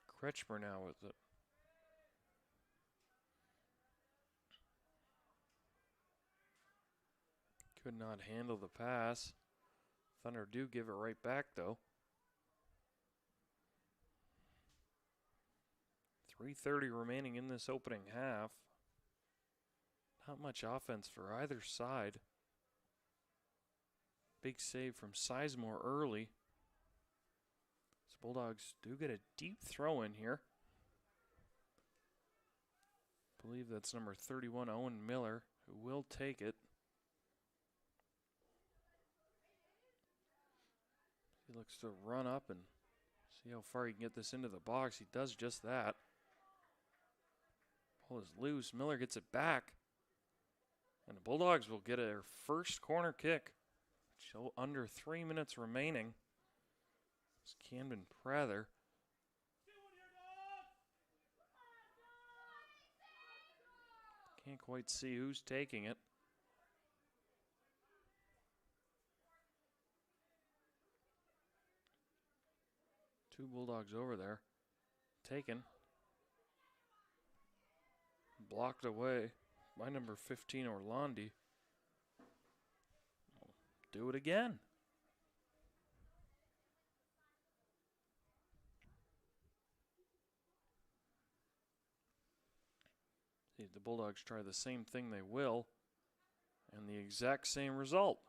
Kretschmer now with it. Could not handle the pass. Thunder do give it right back, though. 3:30 remaining in this opening half. Not much offense for either side. Big save from Sizemore early. So Bulldogs do get a deep throw in here. I believe that's number 31, Owen Miller, who will take it. He looks to run up and see how far he can get this into the box. He does just that. Ball is loose. Miller gets it back. And the Bulldogs will get their first corner kick. So under 3 minutes remaining. It's Camden Prather. Can't quite see who's taking it. Two Bulldogs over there. Taken. Blocked away by number 15, Orlandi. Do it again. See, if the Bulldogs try the same thing, they will. And the exact same result.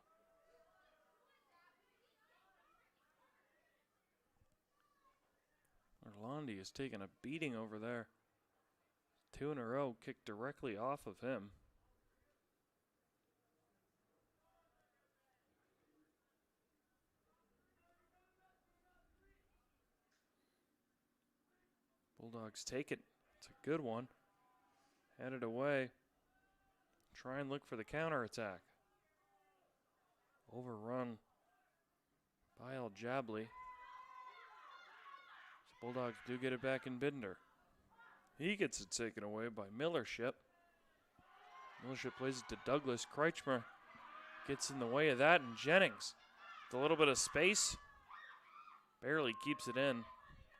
Orlandi is taking a beating over there. 2 in a row kicked directly off of him. Bulldogs take it. It's a good one. Head it away. Try and look for the counterattack. Overrun by El Jabli. So Bulldogs do get it back in Binder. He gets it taken away by Millership. Millership plays it to Douglas. Kreichmer gets in the way of that, and Jennings with a little bit of space. Barely keeps it in.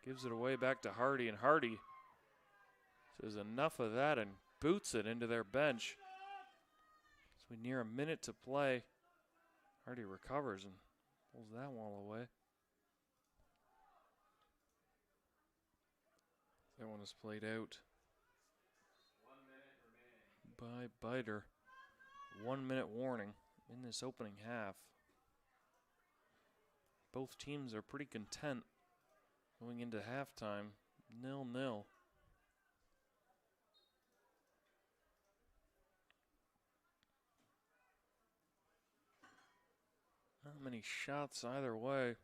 Gives it away back to Hardy, and Hardy says enough of that and boots it into their bench. So we near a minute to play. Hardy recovers and pulls that wall away. That one is played out by Biter. 1 minute warning in this opening half. Both teams are pretty content going into halftime. 0-0. Not many shots either way.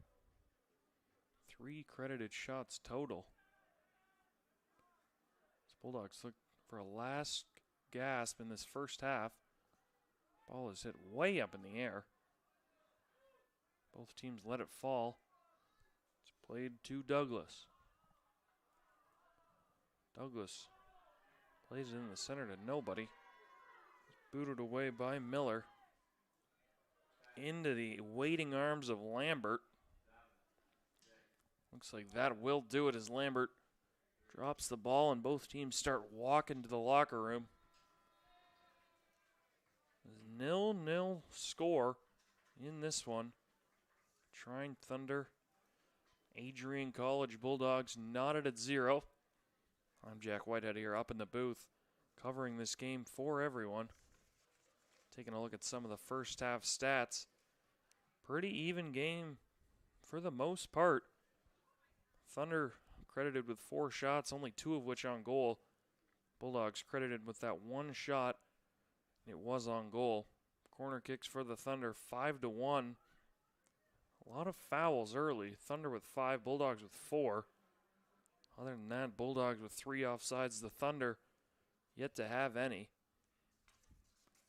3 credited shots total. Bulldogs look for a last gasp in this first half. Ball is hit way up in the air. Both teams let it fall. It's played to Douglas. Douglas plays it in the center to nobody. It's booted away by Miller. Into the waiting arms of Lambert. Looks like that will do it as Lambert drops the ball and both teams start walking to the locker room. 0-0 score in this one. Trine Thunder, Adrian College Bulldogs knotted at 0. I'm Jack Whitehead here up in the booth covering this game for everyone. Taking a look at some of the first half stats. Pretty even game for the most part. Thunder credited with 4 shots, only 2 of which on goal. Bulldogs credited with that 1 shot. It was on goal. Corner kicks for the Thunder, 5-1. A lot of fouls early. Thunder with 5, Bulldogs with 4. Other than that, Bulldogs with 3 offsides. The Thunder yet to have any.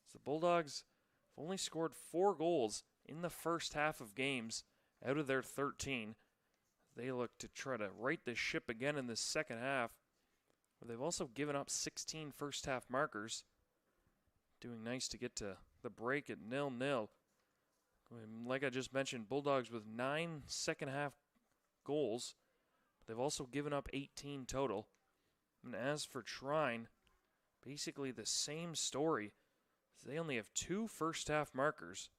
So the Bulldogs have only scored 4 goals in the first half of games out of their 13. They look to try to right the ship again in the second half. But they've also given up 16 first half markers. Doing nice to get to the break at 0-0. Like I just mentioned, Bulldogs with 9 second half goals. They've also given up 18 total. And as for Trine, basically the same story. They only have 2 first-half markers.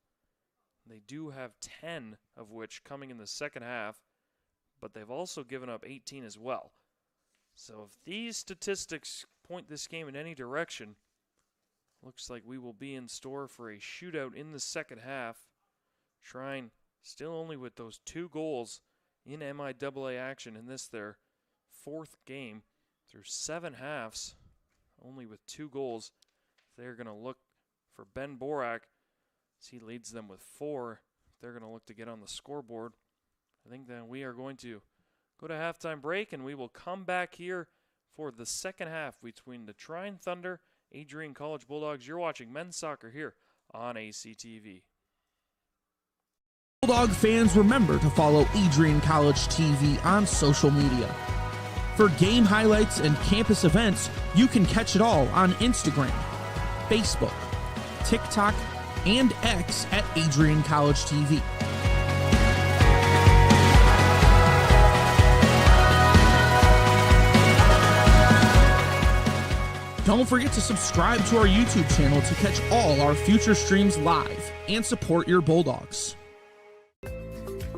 They do have 10 of which coming in the second half, but they've also given up 18 as well. So if these statistics point this game in any direction, looks like we will be in store for a shootout in the second half. Trine still only with those 2 goals in MIAA action in this their 4th game through 7 halves, only with 2 goals. They're going to look for Ben Borak as he leads them with 4. They're going to look to get on the scoreboard. I think that we are going to go to halftime break, and we will come back here for the second half between the Trine Thunder, Adrian College Bulldogs. You're watching men's soccer here on ACTV. Bulldog fans, remember to follow Adrian College TV on social media. For game highlights and campus events, you can catch it all on Instagram, Facebook, TikTok, and X at AdrianCollegeTV. Don't forget to subscribe to our YouTube channel to catch all our future streams live and support your Bulldogs.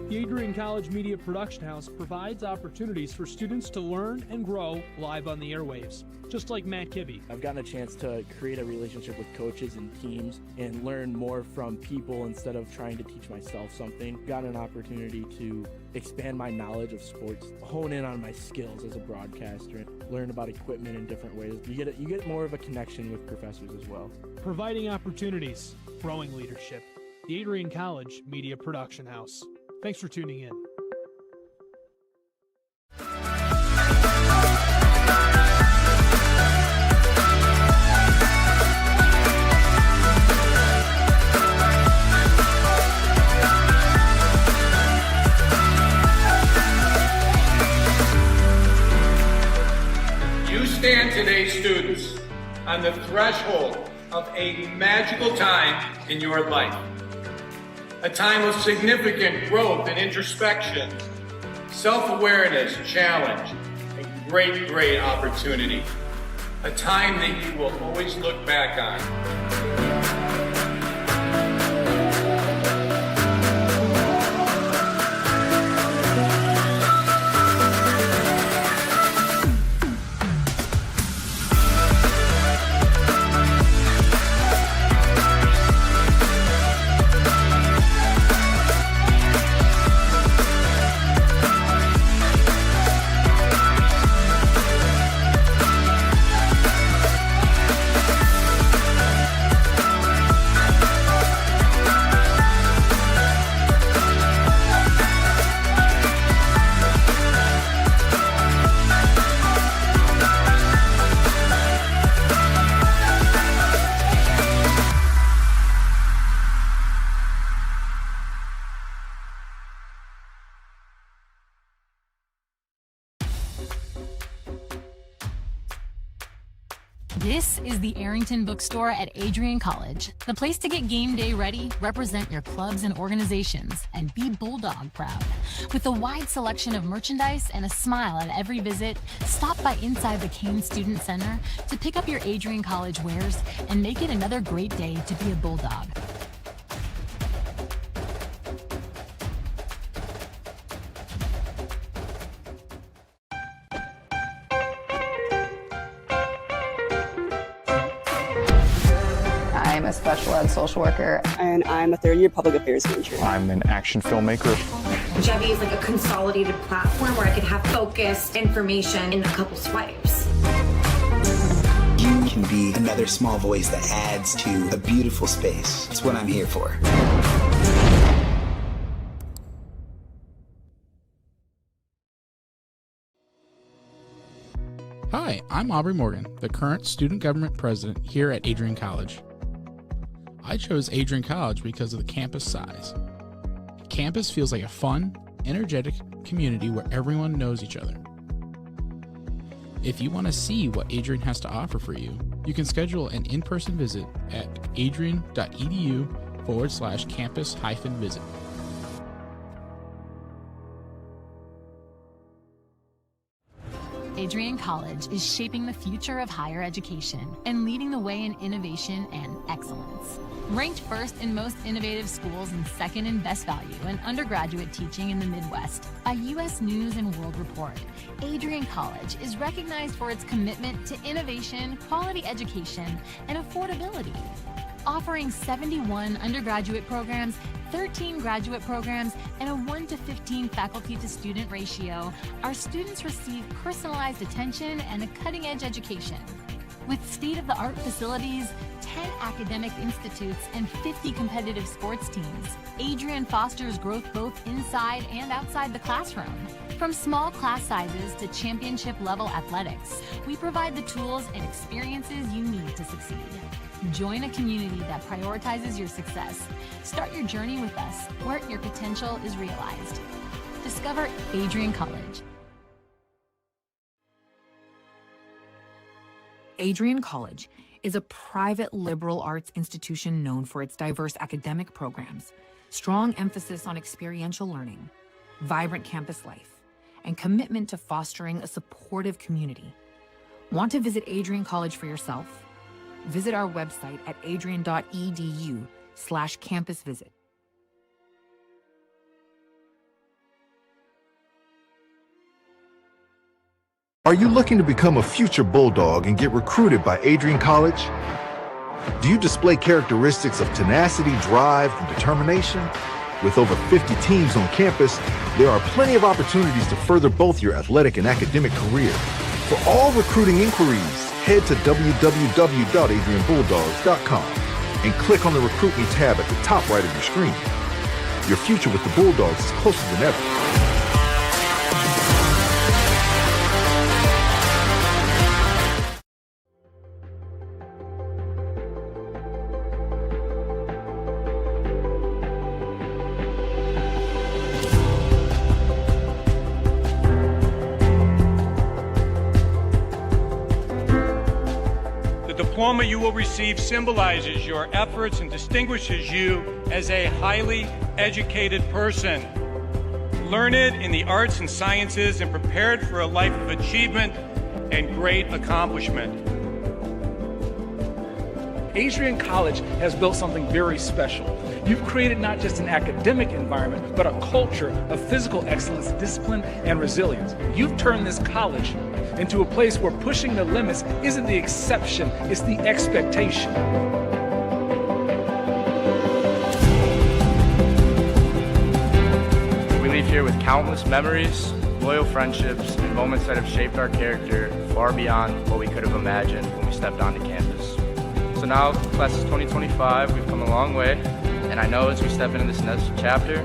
The Adrian College Media Production House provides opportunities for students to learn and grow live on the airwaves, just like Matt Kibbe. I've gotten a chance to create a relationship with coaches and teams and learn more from people instead of trying to teach myself something. Gotten an opportunity to expand my knowledge of sports, hone in on my skills as a broadcaster, and learn about equipment in different ways. You get more of a connection with professors as well. Providing opportunities, growing leadership. The Adrian College Media Production House. Thanks for tuning in. You stand today, students, on the threshold of a magical time in your life. A time of significant growth and introspection, self-awareness, challenge, and great, great opportunity. A time that you will always look back on. This is the Arrington Bookstore at Adrian College, the place to get game day ready, represent your clubs and organizations, and be Bulldog proud. With a wide selection of merchandise and a smile at every visit, stop by inside the Kane Student Center to pick up your Adrian College wares and make it another great day to be a Bulldog. I'm a special ed social worker. And I'm a third-year public affairs major. I'm an action filmmaker. Jevi is like a consolidated platform where I could have focused information in a couple swipes. You can be another small voice that adds to a beautiful space. It's what I'm here for. Hi, I'm Aubrey Morgan, the current student government president here at Adrian College. I chose Adrian College because of the campus size. Campus feels like a fun, energetic community where everyone knows each other. If you want to see what Adrian has to offer for you, you can schedule an in-person visit at adrian.edu/campus-visit. Adrian College is shaping the future of higher education and leading the way in innovation and excellence. Ranked first in most innovative schools and second in best value in undergraduate teaching in the Midwest by U.S. News & World Report, Adrian College is recognized for its commitment to innovation, quality education, and affordability. Offering 71 undergraduate programs, 13 graduate programs, and a 1-to-15 faculty-to-student ratio, our students receive personalized attention and a cutting-edge education. With state-of-the-art facilities, 10 academic institutes, and 50 competitive sports teams, Adrian fosters growth both inside and outside the classroom. From small class sizes to championship-level athletics, we provide the tools and experiences you need to succeed. Join a community that prioritizes your success. Start your journey with us, where your potential is realized. Discover Adrian College. Adrian College is a private liberal arts institution known for its diverse academic programs, strong emphasis on experiential learning, vibrant campus life, and commitment to fostering a supportive community. Want to visit Adrian College for yourself? Visit our website at adrian.edu/campus visit. Are you looking to become a future Bulldog and get recruited by Adrian College? Do you display characteristics of tenacity, drive, and determination? With over 50 teams on campus, there are plenty of opportunities to further both your athletic and academic career. For all recruiting inquiries, head to www.adrianbulldogs.com and click on the Recruit Me tab at the top right of your screen. Your future with the Bulldogs is closer than ever. The diploma you will receive symbolizes your efforts and distinguishes you as a highly educated person, learned in the arts and sciences and prepared for a life of achievement and great accomplishment. Adrian College has built something very special. You've created not just an academic environment, but a culture of physical excellence, discipline, and resilience. You've turned this college into a place where pushing the limits isn't the exception, it's the expectation. We leave here with countless memories, loyal friendships, and moments that have shaped our character far beyond what we could have imagined when we stepped onto campus. So now, class of 2025, we've come a long way, and I know as we step into this next chapter,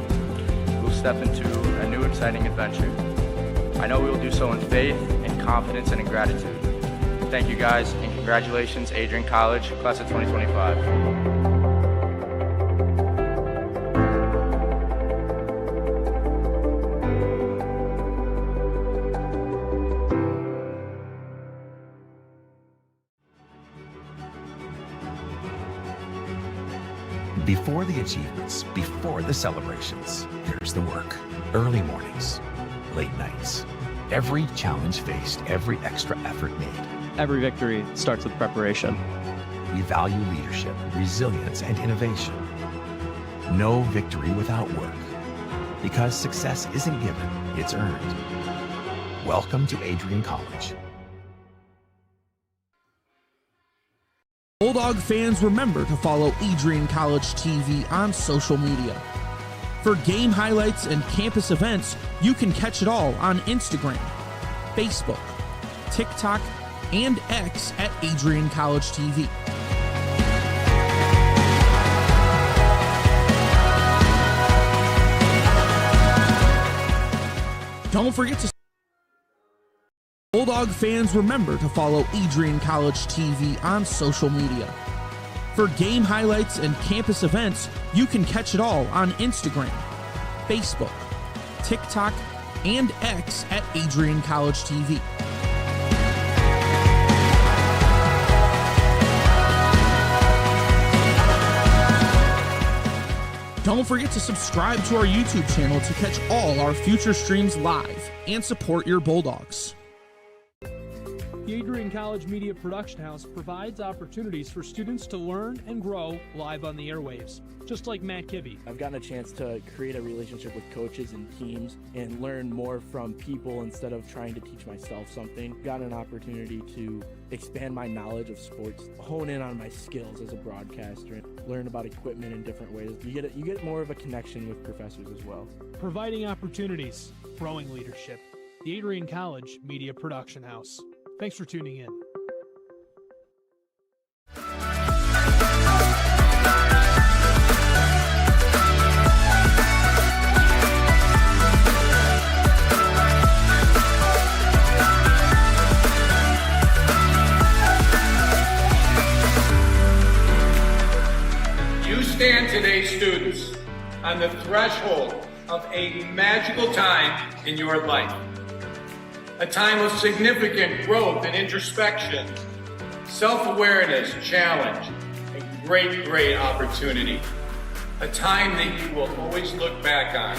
we'll step into a new exciting adventure. I know we will do so in faith, in confidence, and in gratitude. Thank you guys, and congratulations, Adrian College, class of 2025. Before the achievements, before the celebrations, there's the work. Early mornings, late nights. Every challenge faced, every extra effort made. Every victory starts with preparation. We value leadership, resilience, and innovation. No victory without work. Because success isn't given, it's earned. Welcome to Adrian College. Bulldog fans, remember to follow Adrian College TV on social media. For game highlights and campus events, you can catch it all on Instagram, Facebook, TikTok, and X at AdrianCollegeTV. Don't forget to Bulldog fans, remember to follow Adrian College TV on social media. For game highlights and campus events, you can catch it all on Instagram, Facebook, TikTok, and X at AdrianCollegeTV. Don't forget to subscribe to our YouTube channel to catch all our future streams live and support your Bulldogs. The Adrian College Media Production House provides opportunities for students to learn and grow live on the airwaves, just like Matt Kibbe. I've gotten a chance to create a relationship with coaches and teams and learn more from people instead of trying to teach myself something. Got an opportunity to expand my knowledge of sports, hone in on my skills as a broadcaster, and learn about equipment in different ways. You get more of a connection with professors as well. Providing opportunities, growing leadership. The Adrian College Media Production House. Thanks for tuning in. You stand today, students, on the threshold of a magical time in your life. A time of significant growth and introspection, self-awareness, challenge, and great, great opportunity. A time that you will always look back on.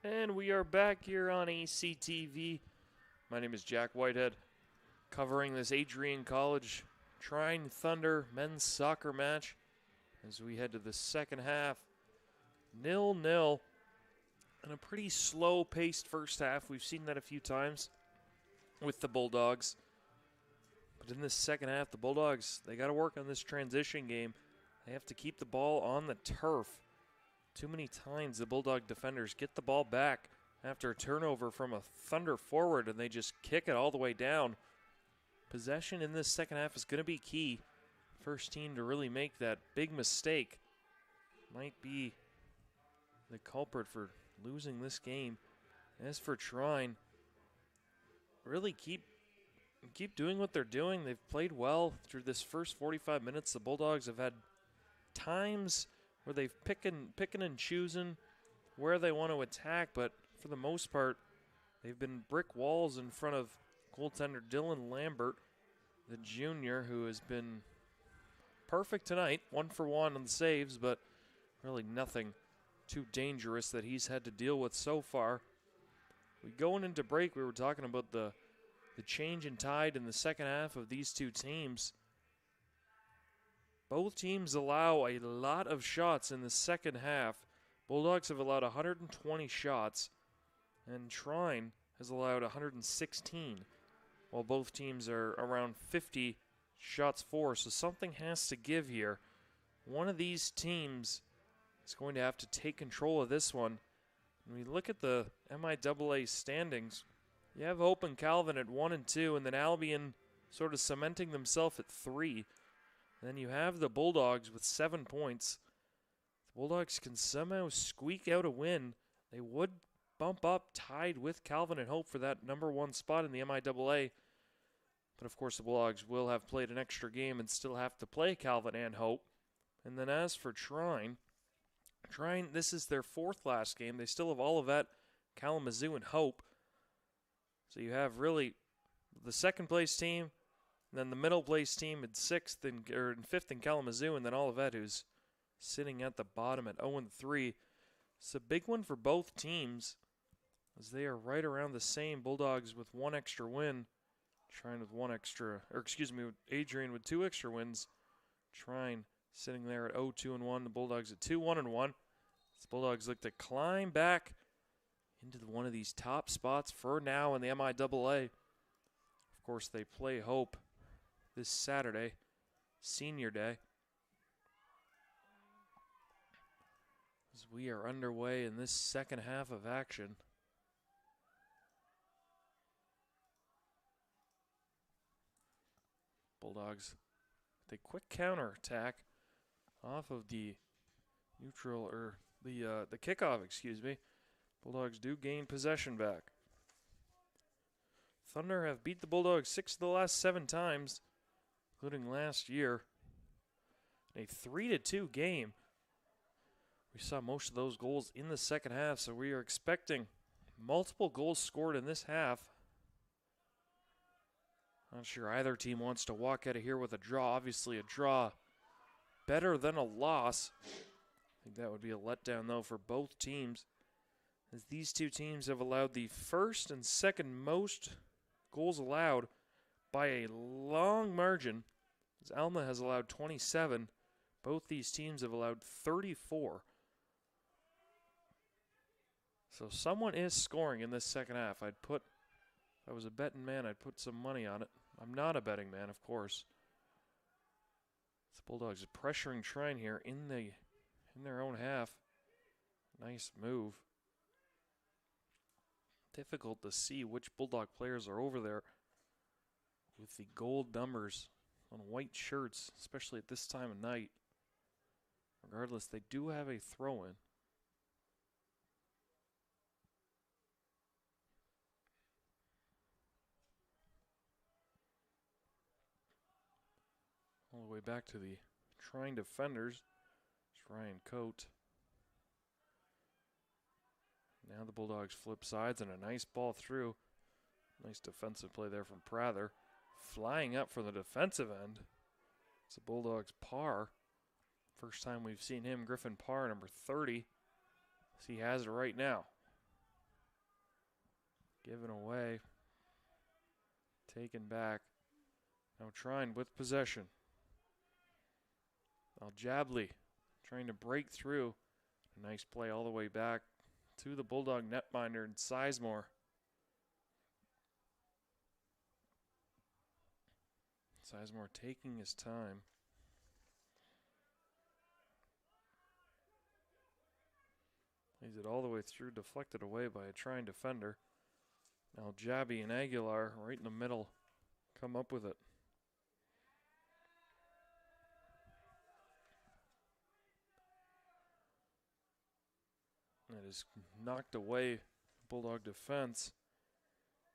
And we are back here on ACTV. My name is Jack Whitehead, covering this Adrian College Trine Thunder men's soccer match as we head to the second half. 0-0 and a pretty slow-paced first half. We've seen that a few times with the Bulldogs. But in this second half, the Bulldogs, they got to work on this transition game. They have to keep the ball on the turf. Too many times the Bulldog defenders get the ball back after a turnover from a Thunder forward and they just kick it all the way down. Possession in this second half is going to be key. First team to really make that big mistake might be the culprit for losing this game. As for Trine, really keep doing what they're doing. They've played well through this first 45 minutes. The Bulldogs have had times where they've picking and choosing where they want to attack, but for the most part, they've been brick walls in front of goaltender Dylan Lambert, the junior, who has been perfect tonight, 1 for 1 on the saves, but really nothing too dangerous that he's had to deal with so far. Going into break, we were talking about the change in tide in the second half of these two teams. Both teams allow a lot of shots in the second half. Bulldogs have allowed 120 shots, and Trine has allowed 116, while both teams are around 50 shots for. So something has to give here. One of these teams is going to have to take control of this one. When we look at the MIAA standings, you have Hope and Calvin at 1 and 2, and then Albion sort of cementing themselves at 3. And then you have the Bulldogs with 7 points. The Bulldogs can somehow squeak out a win. They would bump up tied with Calvin and Hope for that number 1 spot in the MIAA. But of course the Bulldogs will have played an extra game and still have to play Calvin and Hope. And then as for Trine, this is their 4th last game. They still have Olivet, Kalamazoo, and Hope. So you have really the second place team, then the middle place team in 5th in Kalamazoo, and then Olivet, who's sitting at the bottom at 0-3. It's a big one for both teams, as they are right around the same. Bulldogs with 1 extra win, Trine with Adrian with 2 extra wins. Trine sitting there at 0-2-1. The Bulldogs at 2-1-1. The Bulldogs look to climb back into one of these top spots for now in the MIAA. Of course, they play Hope this Saturday, Senior Day. As we are underway in this second half of action. Bulldogs with a quick counterattack off of the neutral, or the kickoff, excuse me. Bulldogs do gain possession back. Thunder have beat the Bulldogs 6 of the last 7 times, including last year. In a 3-2 game. We saw most of those goals in the second half, so we are expecting multiple goals scored in this half. Not sure either team wants to walk out of here with a draw. Obviously a draw better than a loss. I think that would be a letdown, though, for both teams, as these two teams have allowed the first and second most goals allowed by a long margin, as Alma has allowed 27. Both these teams have allowed 34. So someone is scoring in this second half. If I was a betting man, I'd put some money on it. I'm not a betting man, of course. The Bulldogs are pressuring Trine here in their own half. Nice move. Difficult to see which Bulldog players are over there with the gold numbers on white shirts, especially at this time of night. Regardless, they do have a throw-in. All the way back to the Trine defenders. It's Ryan Coate. Now the Bulldogs flip sides and a nice ball through. Nice defensive play there from Prather. Flying up for the defensive end. It's a Bulldogs par. First time we've seen him, Griffin Parr, number 30. As he has it right now. Given away. Taken back. Now Trine with possession. Aljabli trying to break through. A nice play all the way back to the Bulldog netminder and Sizemore. Sizemore taking his time. Plays it all the way through, deflected away by a Trine defender. Now Jabby and Aguilar right in the middle come up with it. That is knocked away Bulldog defense.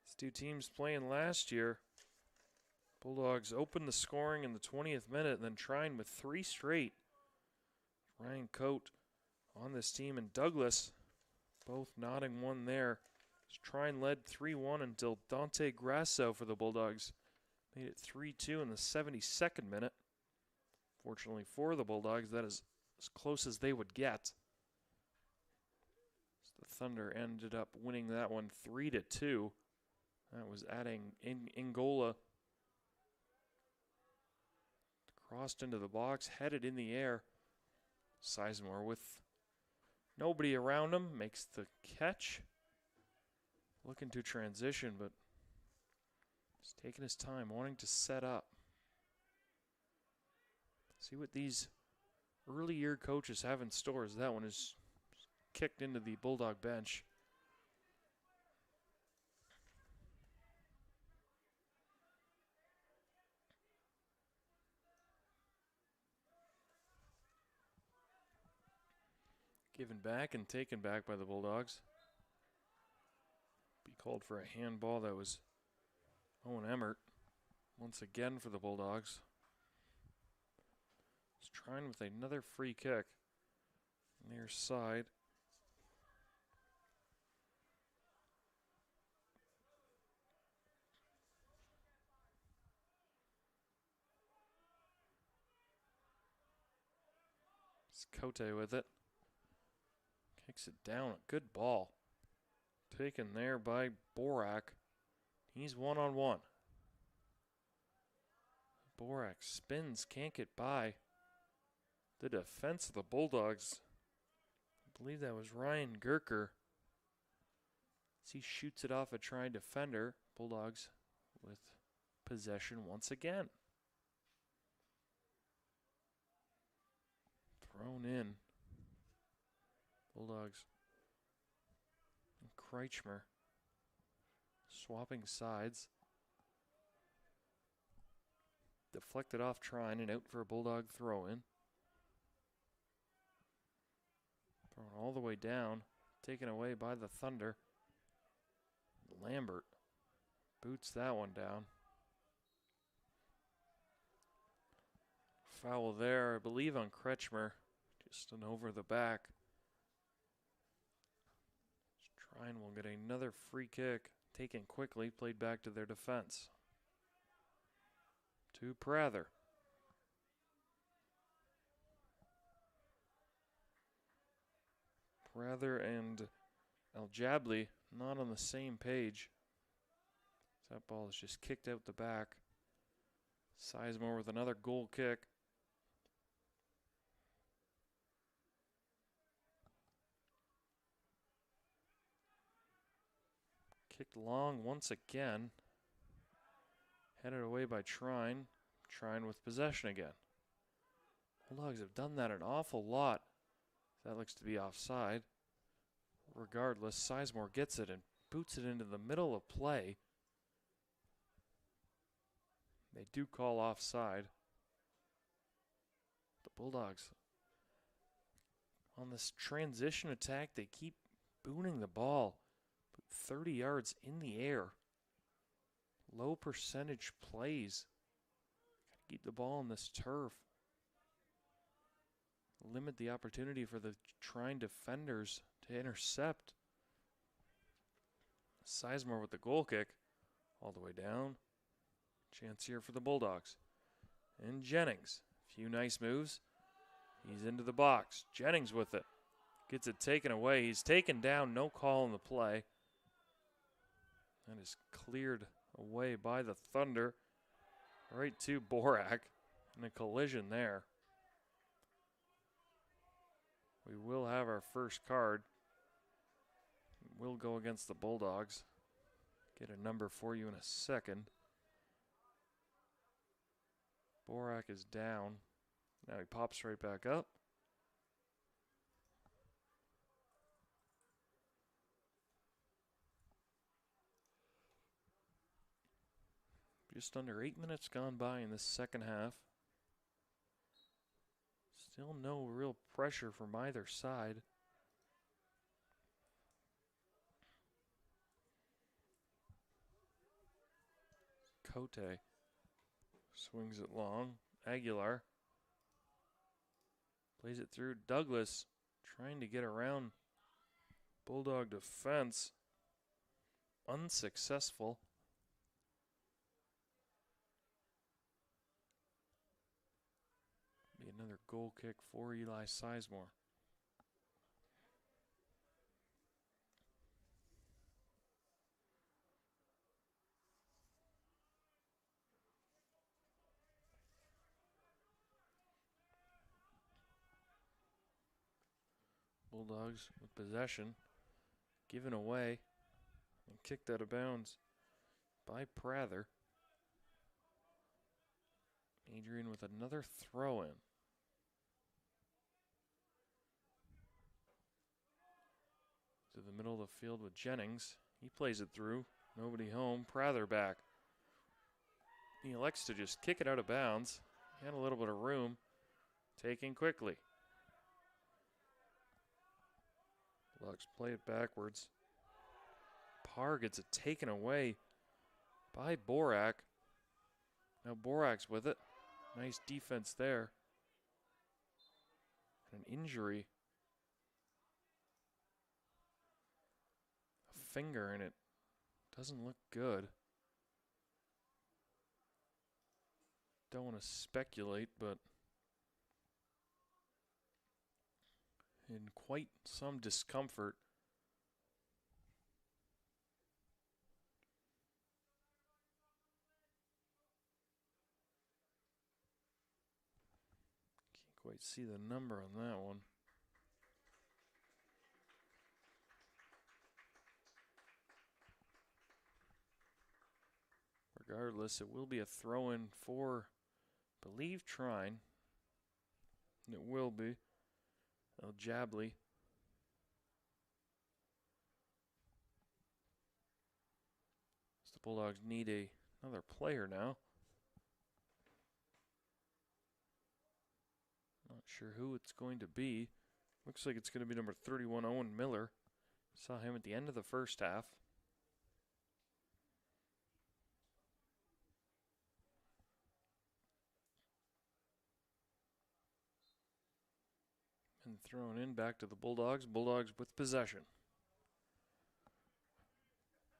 These two teams playing last year. Bulldogs opened the scoring in the 20th minute and then Trine with 3 straight. Ryan Coate on this team and Douglas both nodding one there. Trine led 3-1 until Dante Grasso for the Bulldogs made it 3-2 in the 72nd minute. Fortunately for the Bulldogs, that is as close as they would get. The Thunder ended up winning that one 3-2. That was adding Ngola. Crossed into the box, headed in the air. Sizemore with nobody around him makes the catch. Looking to transition, but he's taking his time, wanting to set up. See what these early year coaches have in store as that one is kicked into the Bulldog bench. Given back and taken back by the Bulldogs. Be called for a handball. That was Owen Emmert once again for the Bulldogs. He's trying with another free kick. Near side. It's Cote with it. Kicks it down. A good ball. Taken there by Borak. He's one-on-one. Borak spins, can't get by the defense of the Bulldogs. I believe that was Ryan Gerker. As he shoots it off a Trine defender. Bulldogs with possession once again. Thrown in. Bulldogs. And Kreichmer swapping sides. Deflected off Trine and out for a Bulldog throw-in. Thrown all the way down. Taken away by the Thunder. Lambert boots that one down. Foul there, I believe, on Kretschmer. Just an over the back. Trine will get another free kick. Taken quickly, played back to their defense. To Prather. Prather and Al-Jabli not on the same page. That ball is just kicked out the back. Sizemore with another goal kick. Kicked long once again. Headed away by Trine. Trine with possession again. Bulldogs have done that an awful lot. That looks to be offside. Regardless, Sizemore gets it and boots it into the middle of play. They do call offside. The Bulldogs, on this transition attack, they keep booning the ball. 30 yards in the air. Low percentage plays. Gotta keep the ball on this turf. Limit the opportunity for the Trine defenders to intercept. Sizemore with the goal kick. All the way down. Chance here for the Bulldogs. And Jennings. A few nice moves. He's into the box. Jennings with it. Gets it taken away. He's taken down. No call in the play. That is cleared away by the Thunder. Right to Borak. And a collision there. We will have our first card. We'll go against the Bulldogs. Get a number for you in a second. Borak is down. Now he pops right back up. Just under 8 minutes gone by in this second half. Still no real pressure from either side. Cote swings it long. Aguilar plays it through. Douglas trying to get around Bulldog defense. Unsuccessful. Be another goal kick for Eli Sizemore. Bulldogs with possession, given away and kicked out of bounds by Prather. Adrian with another throw-in. To the middle of the field with Jennings. He plays it through. Nobody home. Prather back. He elects to just kick it out of bounds. He had a little bit of room. Taking quickly. Bulldogs play it backwards. Parr gets it taken away by Borak. Now Borak's with it. Nice defense there. And an injury. A finger in it. Doesn't look good. Don't want to speculate, but in quite some discomfort. Can't quite see the number on that one. Regardless, it will be a throw-in for, I believe, Trine. It will be. Jabley. The Bulldogs need another player now. Not sure who it's going to be. Looks like it's going to be number 31, Owen Miller. Saw him at the end of the first half. And thrown in back to the Bulldogs. Bulldogs with possession.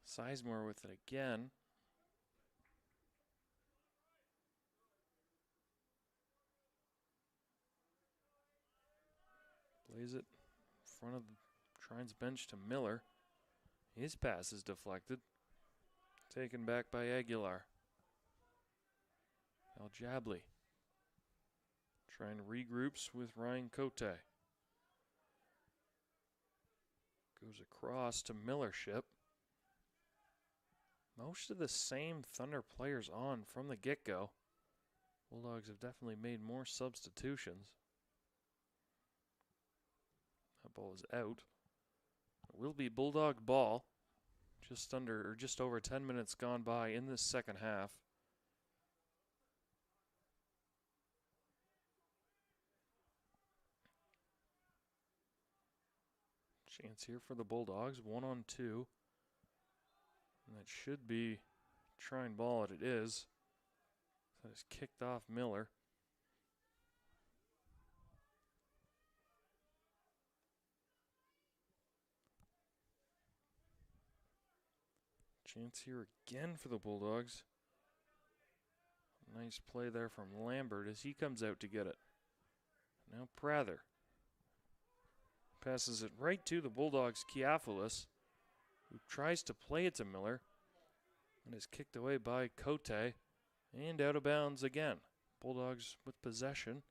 Sizemore with it again. Plays it in front of the Trine's bench to Miller. His pass is deflected. Taken back by Aguilar. Jabley. Trine regroups with Ryan Cote. Goes across to Millership. Most of the same Thunder players on from the get-go. Bulldogs have definitely made more substitutions. That ball is out. It will be Bulldog ball. Just over 10 minutes gone by in this second half. Chance here for the Bulldogs, 1-on-2. And that should be Trine ball, and it is. That is kicked off Miller. Chance here again for the Bulldogs. Nice play there from Lambert as he comes out to get it. Now Prather passes it right to the Bulldogs' Kiafolis, who tries to play it to Miller and is kicked away by Cote and out of bounds again. Bulldogs with possession.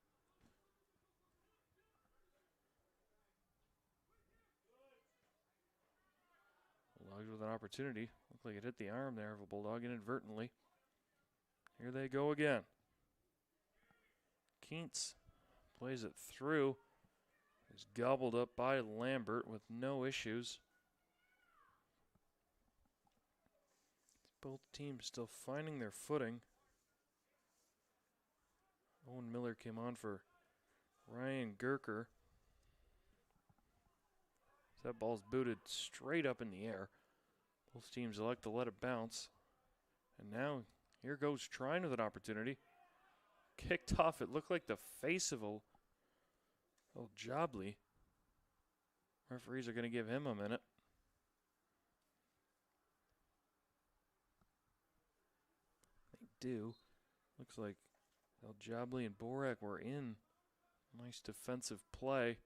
Bulldogs with an opportunity. Looked like it hit the arm there of a Bulldog inadvertently. Here they go again. Keentz plays it through. Is gobbled up by Lambert with no issues. Both teams still finding their footing. Owen Miller came on for Ryan Gerker. That ball's booted straight up in the air. Both teams elect to let it bounce. And now here goes Trine with an opportunity. Kicked off. It looked like the face of Jabley. Referees are going to give him a minute. They do. Looks like Jabley and Borak were in. Nice defensive play.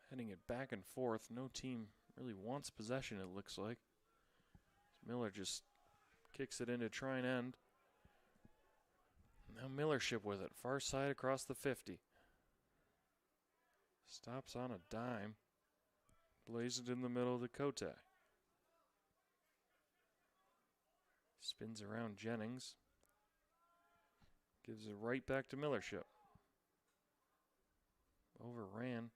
Heading it back and forth. No team really wants possession, it looks like. Miller just kicks it into Trine end. Now Millership with it. Far side across the 50. Stops on a dime. Plays it in the middle to Cote. Spins around Jennings. Gives it right back to Millership. Overran.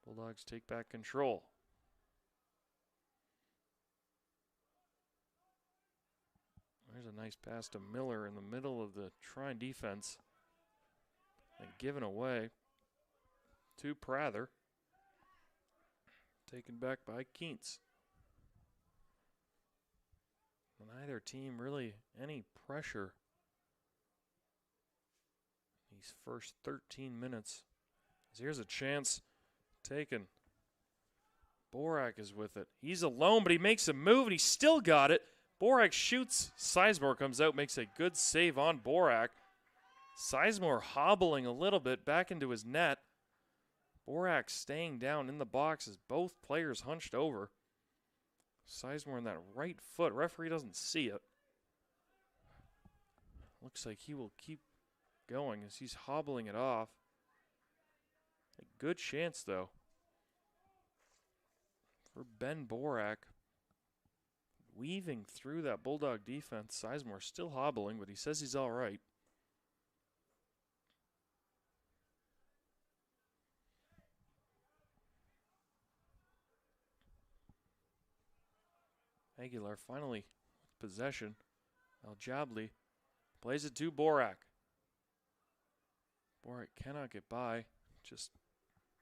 Bulldogs take back control. There's a nice pass to Miller in the middle of the Trine defense. And given away to Prather. Taken back by Keentz. Neither team really any pressure these first 13 minutes. So here's a chance taken. Borak is with it. He's alone, but he makes a move, and he still got it. Borak shoots. Sizemore comes out, makes a good save on Borak. Sizemore hobbling a little bit back into his net. Borak staying down in the box as both players hunched over. Sizemore in that right foot. Referee doesn't see it. Looks like he will keep going as he's hobbling it off. A good chance, though, for Ben Borak. weaving through that Bulldog defense. Sizemore still hobbling, but he says he's all right. Aguilar finally with possession. Al-Jabli plays it to Borak. Borak cannot get by. Just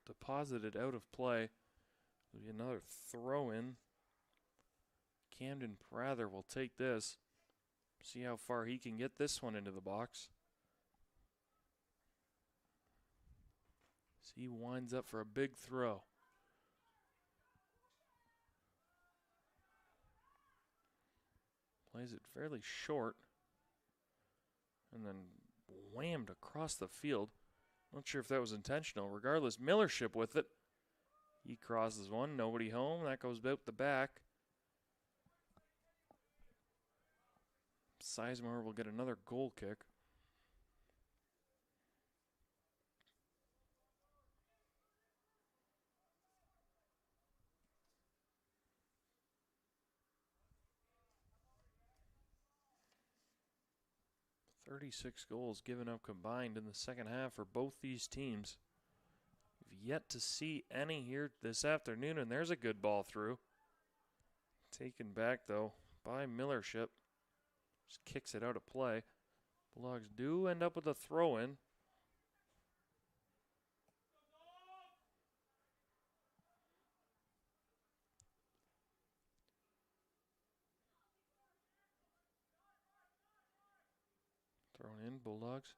deposited out of play. There'll be another throw in. Camden Prather will take this. See how far he can get this one into the box. So he winds up for a big throw. Plays it fairly short. And then whammed across the field. Not sure if that was intentional. Regardless, Millership with it. He crosses one. Nobody home. That goes out the back. Sizemore will get another goal kick. "36 goals given up combined in the second half for both these teams. We've yet to see any here this afternoon, and there's a good ball through. Taken back, though, by Millership. Just kicks it out of play. Bulldogs do end up with a throw-in. Thrown in, Bulldogs.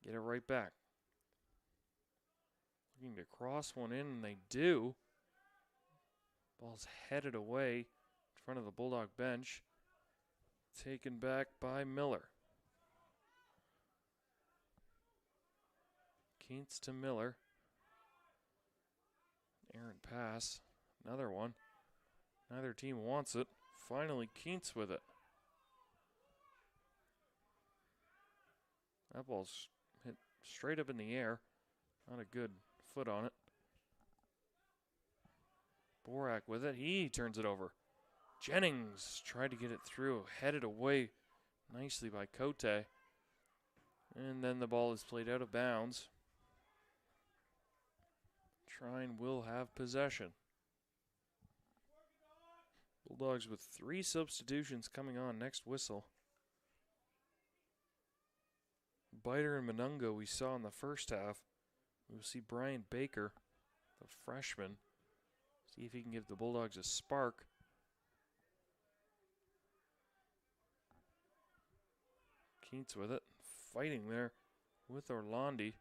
Get it right back. Looking to cross one in, and they do. Ball's headed away in front of the Bulldog bench. Taken back by Miller. Keats to Miller. Errant pass. Another one. Neither team wants it. Finally, Keats with it. That ball's hit straight up in the air. Not a good foot on it. Borak with it. He turns it over. Jennings tried to get it through. Headed away nicely by Cote. And then the ball is played out of bounds. Trine will have possession. Bulldogs with 3 substitutions coming on next whistle. Biter and Monungo we saw in the first half. We'll see Brian Baker, the freshman. See if he can give the Bulldogs a spark. Keats with it. Fighting there with Orlandi.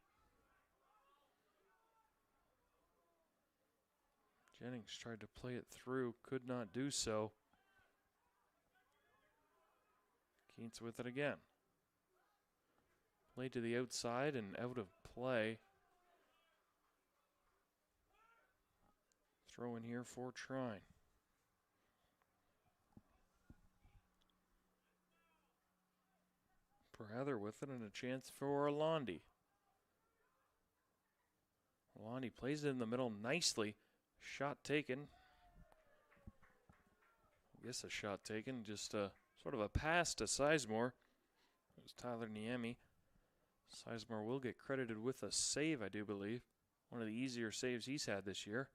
Jennings tried to play it through. Could not do so. Keats with it again. Played to the outside and out of play. Throw in here for Trine. Prather with it and a chance for Orlandi. Orlandi plays it in the middle nicely. Shot taken. I guess a shot taken. Just sort of a pass to Sizemore. It was Tyler Niemi. Sizemore will get credited with a save, I do believe. One of the easier saves he's had this year.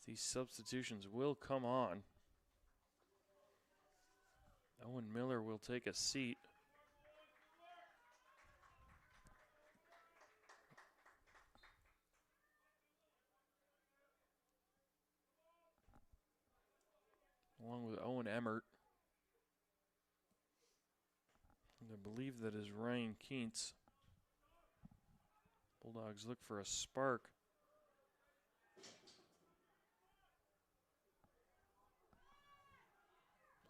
These substitutions will come on. Owen Miller will take a seat. Along with Owen Emmert. And I believe that is Ryan Keats. Bulldogs look for a spark.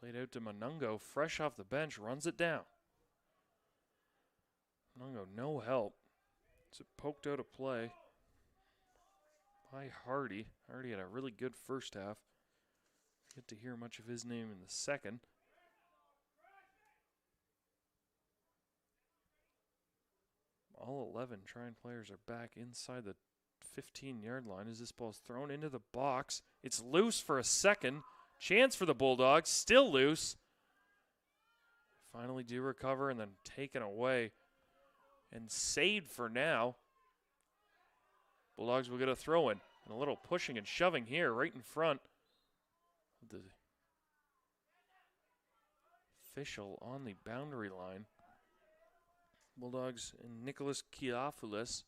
Played out to Monungo, fresh off the bench, runs it down. Monungo, no help. It's poked out of play by Hardy. Hardy had a really good first half. Get to hear much of his name in the second. All 11 Trine players are back inside the 15-yard line as this ball's thrown into the box. It's loose for a second. Chance for the Bulldogs, still loose. Finally do recover and then taken away and saved for now. Bulldogs will get a throw in. And a little pushing and shoving here right in front of the official on the boundary line. Bulldogs and Nicholas Kiafoulis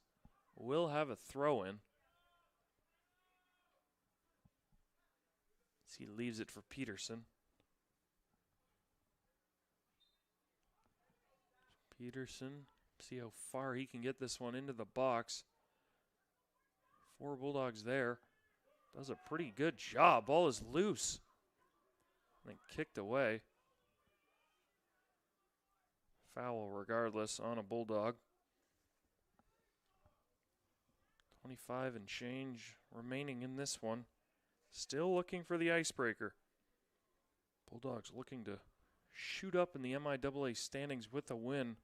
will have a throw in. As he leaves it for Peterson. Peterson, see how far he can get this one into the box. 4 Bulldogs there. Does a pretty good job. Ball is loose. And kicked away. Foul regardless on a Bulldog. 25 and change remaining in this one. Still looking for the icebreaker. Bulldogs looking to shoot up in the MIAA standings with a win.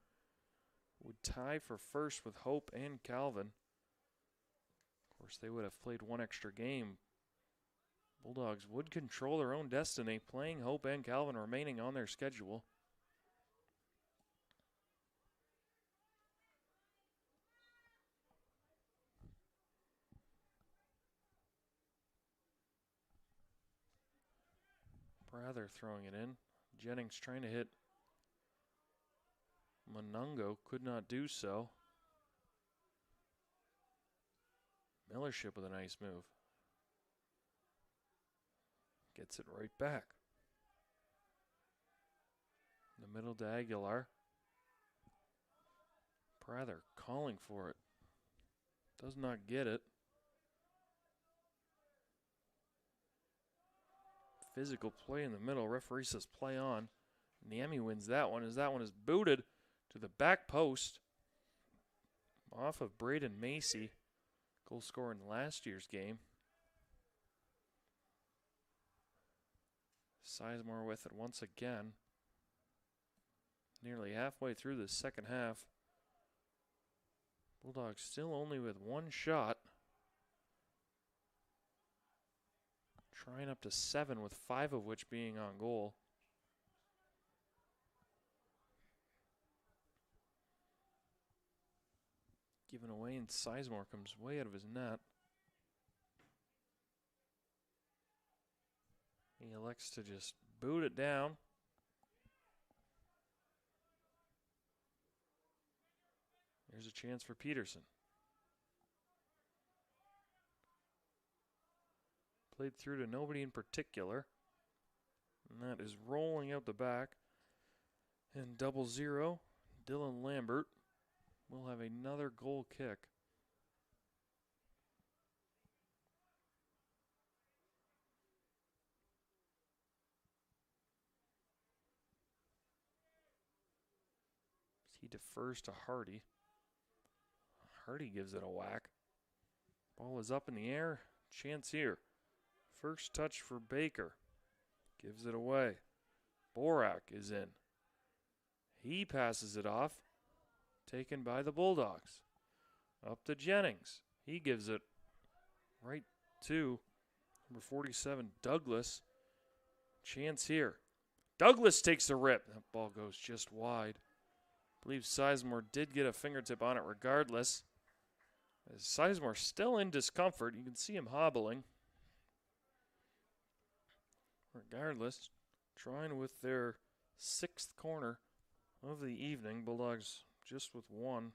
Would tie for first with Hope and Calvin. Of course, they would have played one extra game. Bulldogs would control their own destiny, playing Hope and Calvin remaining on their schedule. Prather throwing it in. Jennings trying to hit Monungo, could not do so. Millership with a nice move. Gets it right back. In the middle to Aguilar. Prather calling for it. Does not get it. Physical play in the middle. Referee says play on. And the Emmy wins that one as that one is booted to the back post. Off of Braden Macy. Goal scorer in last year's game. Sizemore with it once again. Nearly halfway through the second half. Bulldogs still only with one shot. Trying up to 7 with 5 of which being on goal. Given away and Sizemore comes way out of his net. He elects to just boot it down. There's a chance for Peterson. Played through to nobody in particular. And that is rolling out the back. And 0-0, Dylan Lambert will have another goal kick. He defers to Hardy. Hardy gives it a whack. Ball is up in the air. Chance here. First touch for Baker. Gives it away. Borak is in. He passes it off. Taken by the Bulldogs. Up to Jennings. He gives it right to number 47, Douglas. Chance here. Douglas takes the rip. That ball goes just wide. I believe Sizemore did get a fingertip on it regardless. As Sizemore still in discomfort. You can see him hobbling. Regardless, Trine with their 6th corner of the evening. Bulldogs just with one.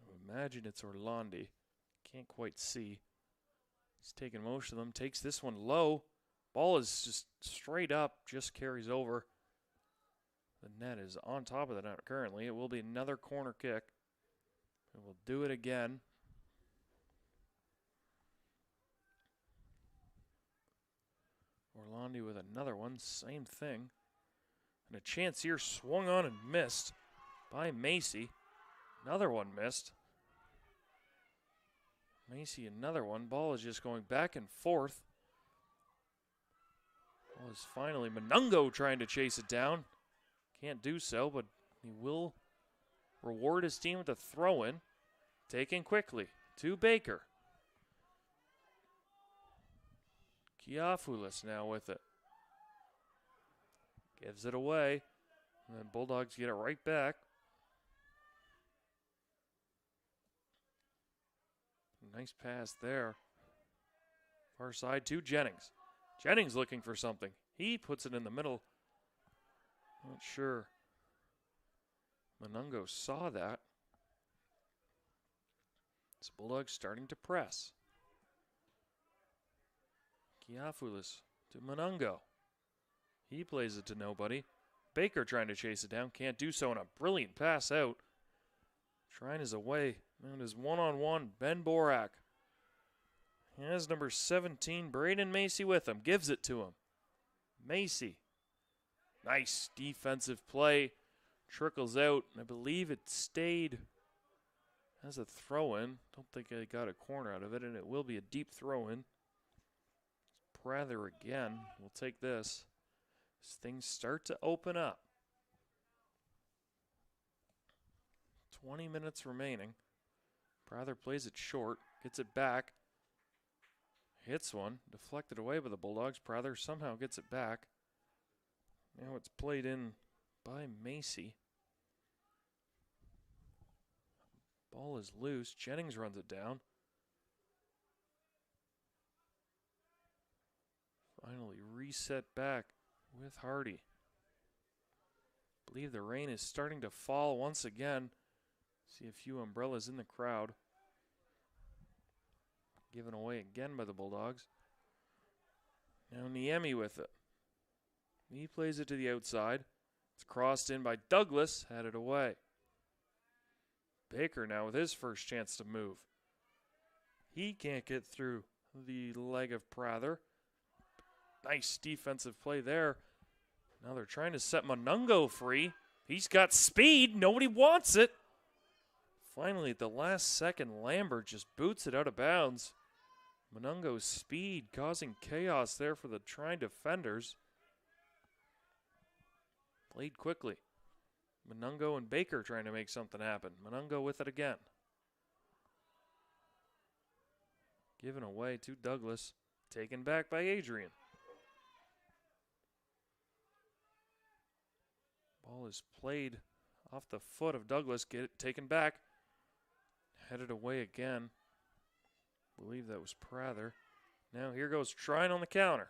I imagine it's Orlandi. Can't quite see. He's taking most of them. Takes this one low. Ball is just straight up. Just carries over. The net is on top of the net currently. It will be another corner kick. And we'll do it again. Orlandi with another one. Same thing. And a chance here swung on and missed by Macy. Another one missed. Macy, another one. Ball is just going back and forth. Ball is finally Monungo trying to chase it down. Can't do so, but he will reward his team with a throw-in. Taken quickly to Baker. Kiafulis now with it. Gives it away. And then Bulldogs get it right back. Nice pass there. Far side to Jennings. Jennings looking for something. He puts it in the middle. Not sure Monungo saw that. This Bulldogs starting to press. Kiafulis to Monungo. He plays it to nobody. Baker trying to chase it down. Can't do so, and a brilliant pass out. Trine is away. And is one-on-one. Ben Borak. He has number 17, Braden Macy, with him. Gives it to him. Macy. Nice defensive play. Trickles out. I believe it stayed as a throw-in. Don't think I got a corner out of it, and it will be a deep throw-in. Prather again. We'll take this. As things start to open up. 20 minutes remaining. Prather plays it short. Gets it back. Hits one. Deflected away by the Bulldogs. Prather somehow gets it back. Now it's played in by Macy. Ball is loose. Jennings runs it down. Finally reset back with Hardy. I believe the rain is starting to fall once again. See a few umbrellas in the crowd. Given away again by the Bulldogs. Now Niemi with it. He plays it to the outside. It's crossed in by Douglas. Had it away. Baker now with his first chance to move. He can't get through the leg of Prather. Nice defensive play there. Now they're trying to set Monungo free. He's got speed. Nobody wants it. Finally, at the last second, Lambert just boots it out of bounds. Monungo's speed causing chaos there for the Trine defenders. Played quickly. Monungo and Baker trying to make something happen. Monungo with it again. Given away to Douglas. Taken back by Adrian. Ball is played off the foot of Douglas. Get it taken back. Headed away again. I believe that was Prather. Now here goes Trine on the counter.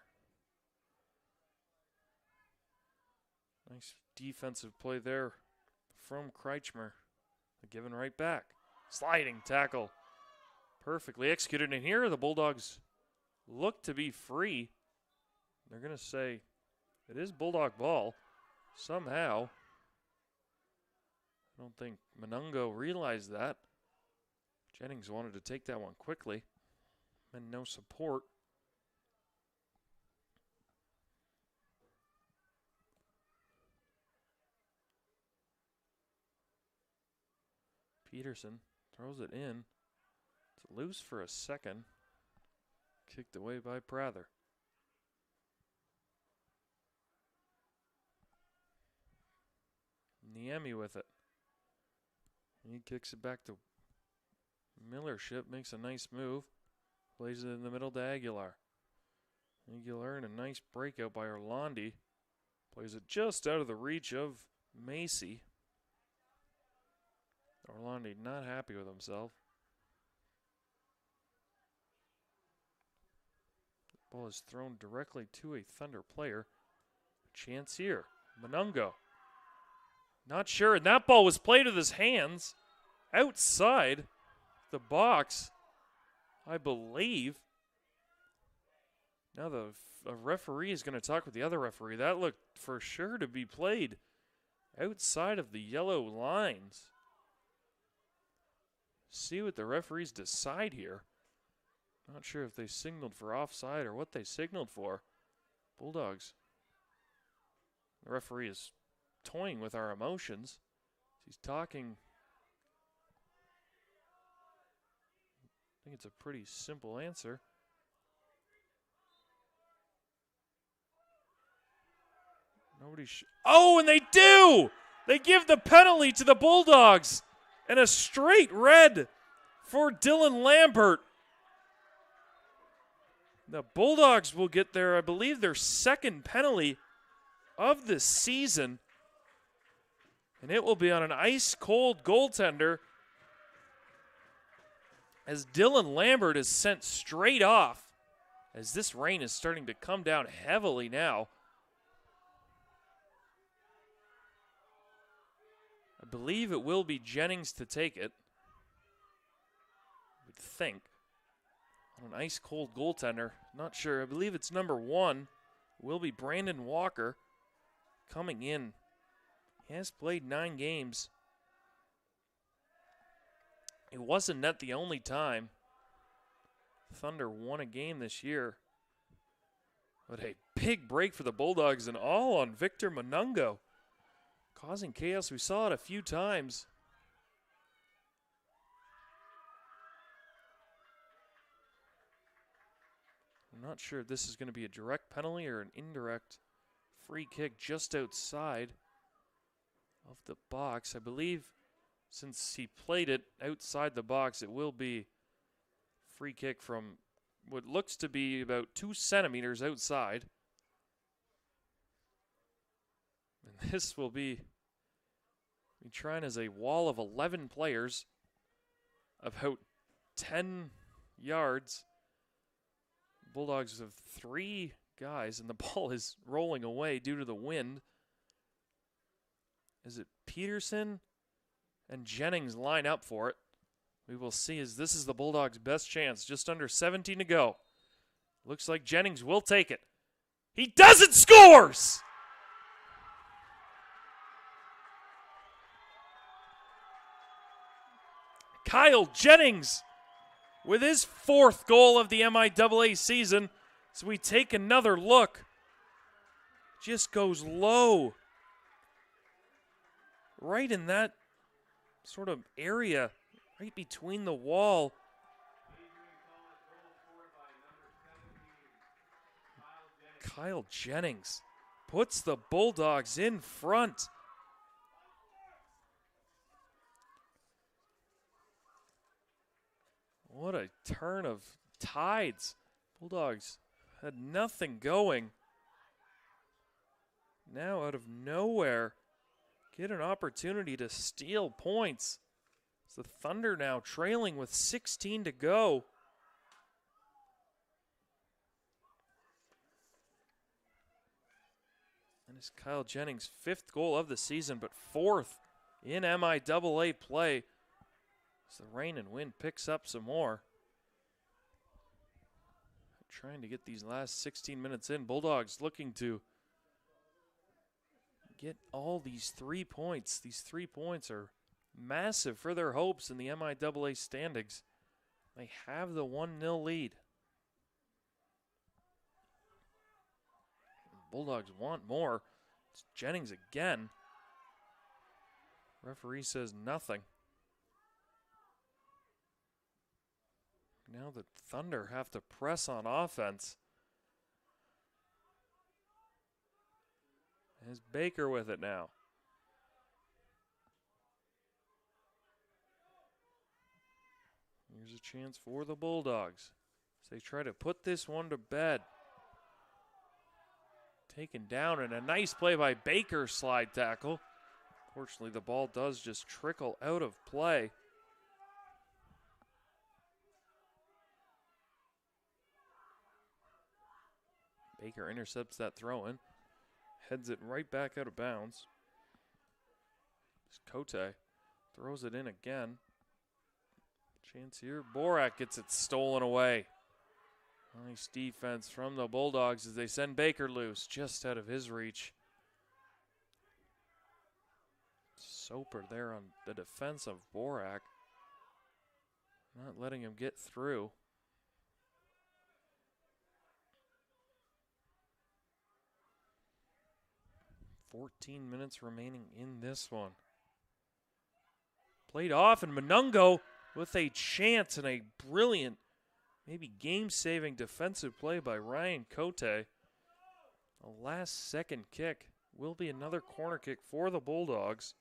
Nice defensive play there from Kreichmer. Given right back. Sliding tackle. Perfectly executed. And here the Bulldogs look to be free. They're going to say it is Bulldog ball. Somehow. I don't think Monungo realized that. Jennings wanted to take that one quickly. And no support. Peterson throws it in. It's loose for a second. Kicked away by Prather. Niemi with it. He kicks it back to Millership. Makes a nice move. Plays it in the middle to Aguilar. Aguilar and a nice breakout by Orlandi. Plays it just out of the reach of Macy. Orlandi not happy with himself. The ball is thrown directly to a Thunder player. Chance here. Monungo. Not sure. And that ball was played with his hands outside the box, I believe. Now the referee is going to talk with the other referee. That looked for sure to be played outside of the yellow lines. See what the referees decide here. Not sure if they signaled for offside or what they signaled for. Bulldogs. The referee is toying with our emotions. He's talking. I think it's a pretty simple answer. Oh, and they do! They give the penalty to the Bulldogs. And a straight red for Dylan Lambert. The Bulldogs will get their, I believe, their second penalty of the season. And it will be on an ice-cold goaltender as Dylan Lambert is sent straight off as this rain is starting to come down heavily now. I believe it will be Jennings to take it. I would think. On an ice-cold goaltender. Not sure. I believe it's number 1. It will be Brandon Walker coming in. He has played 9 games. It wasn't net the only time Thunder won a game this year. But a big break for the Bulldogs and all on Victor Monungo. Causing chaos. We saw it a few times. I'm not sure if this is going to be a direct penalty or an indirect free kick just outside of the box. I believe since he played it outside the box, it will be free kick from what looks to be about 2 centimeters outside. And this will be Trine as a wall of 11 players, about 10 yards. Bulldogs have 3 guys, and the ball is rolling away due to the wind. Is it Peterson and Jennings line up for it? We will see, as this is the Bulldogs' best chance. Just under 17 to go. Looks like Jennings will take it. He does it, scores! Kyle Jennings with his 4th goal of the MIAA season. So we take another look. Just goes low. Right in that sort of area, right between the wall. Kyle Jennings puts the Bulldogs in front. What a turn of tides. Bulldogs had nothing going. Now out of nowhere, get an opportunity to steal points. It's the Thunder now trailing with 16 to go. And it's Kyle Jennings' 5th goal of the season, but 4th in MIAA play. So the rain and wind picks up some more. Trying to get these last 16 minutes in. Bulldogs looking to get all these 3 points. These 3 points are massive for their hopes in the MIAA standings. They have the 1-0 lead. Bulldogs want more. It's Jennings again. Referee says nothing. Now the Thunder have to press on offense. There's Baker with it now. Here's a chance for the Bulldogs as they try to put this one to bed. Taken down, and a nice play by Baker, slide tackle. Fortunately, the ball does just trickle out of play. Baker intercepts that throw-in. Heads it right back out of bounds. Cote throws it in again. Chance here. Borak gets it stolen away. Nice defense from the Bulldogs as they send Baker loose, just out of his reach. Soper there on the defense of Borak. Not letting him get through. 14 minutes remaining in this one. Played off, and Monungo with a chance and a brilliant, maybe game-saving defensive play by Ryan Cote. A last-second kick Will be another corner kick for the Bulldogs.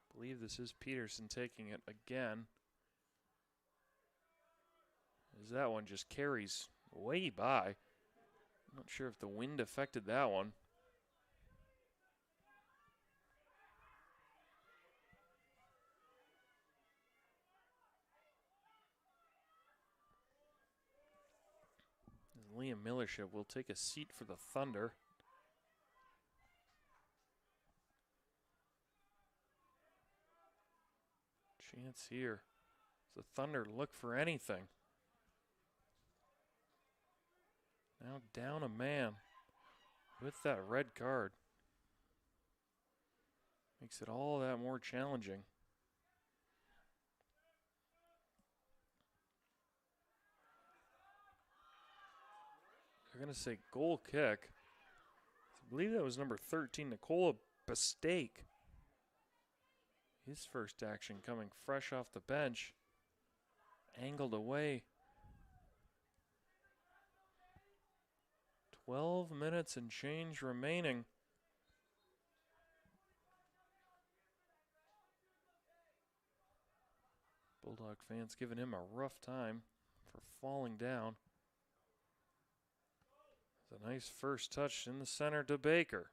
I believe this is Peterson taking it again. As that one just carries way by. Not sure if the wind affected that one. Liam Millership will take a seat for the Thunder. Chance here. The Thunder look for anything. Now down a man with that red card. Makes it all that more challenging. They're going to say goal kick. I believe that was number 13, Nicola Bastake. His first action coming fresh off the bench. Angled away. 12 minutes and change remaining. Bulldog fans giving him a rough time for falling down. It's a nice first touch in the center to Baker.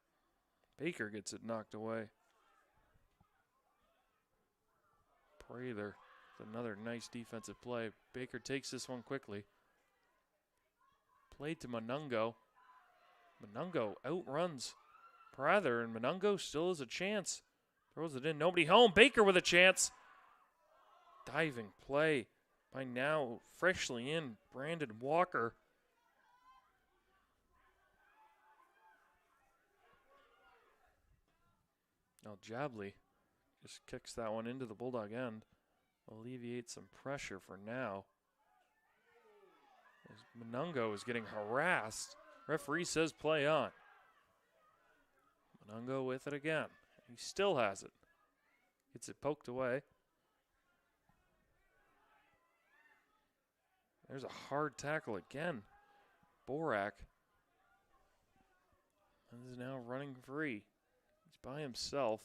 Baker gets it knocked away. Prather with another nice defensive play. Baker takes this one quickly. Played to Munungo. Munungo outruns Prather, and Munungo still has a chance. Throws it in, nobody home. Baker with a chance. Diving play by now freshly in Brandon Walker. Now Jabley just kicks that one into the Bulldog end. Alleviate some pressure for now. As Munungo is getting harassed. Referee says play on. Munungo with it again. He still has it. Gets it poked away. There's a hard tackle again. Borak is now running free. He's by himself.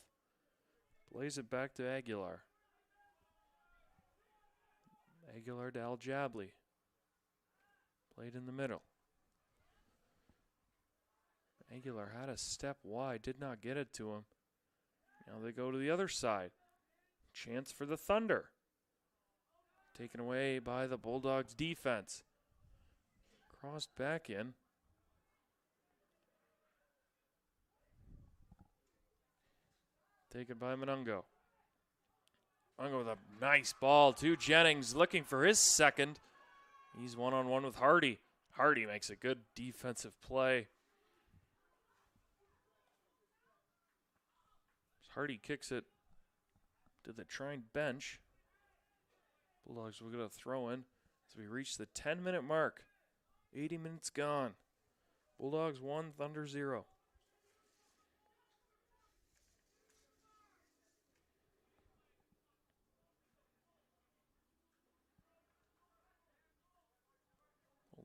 Plays it back to Aguilar. Aguilar to Al Jabley. Played in the middle. Aguilar had a step wide, did not get it to him. Now they go to the other side. Chance for the Thunder. Taken away by the Bulldogs defense. Crossed back in. Taken by Munungo. Munungo with a nice ball to Jennings, looking for his second. He's one-on-one with Hardy. Hardy makes a good defensive play. Hardy kicks it to the Trine bench. Bulldogs will get a throw in as we reach the 10-minute mark. 80 minutes gone. Bulldogs 1, Thunder 0.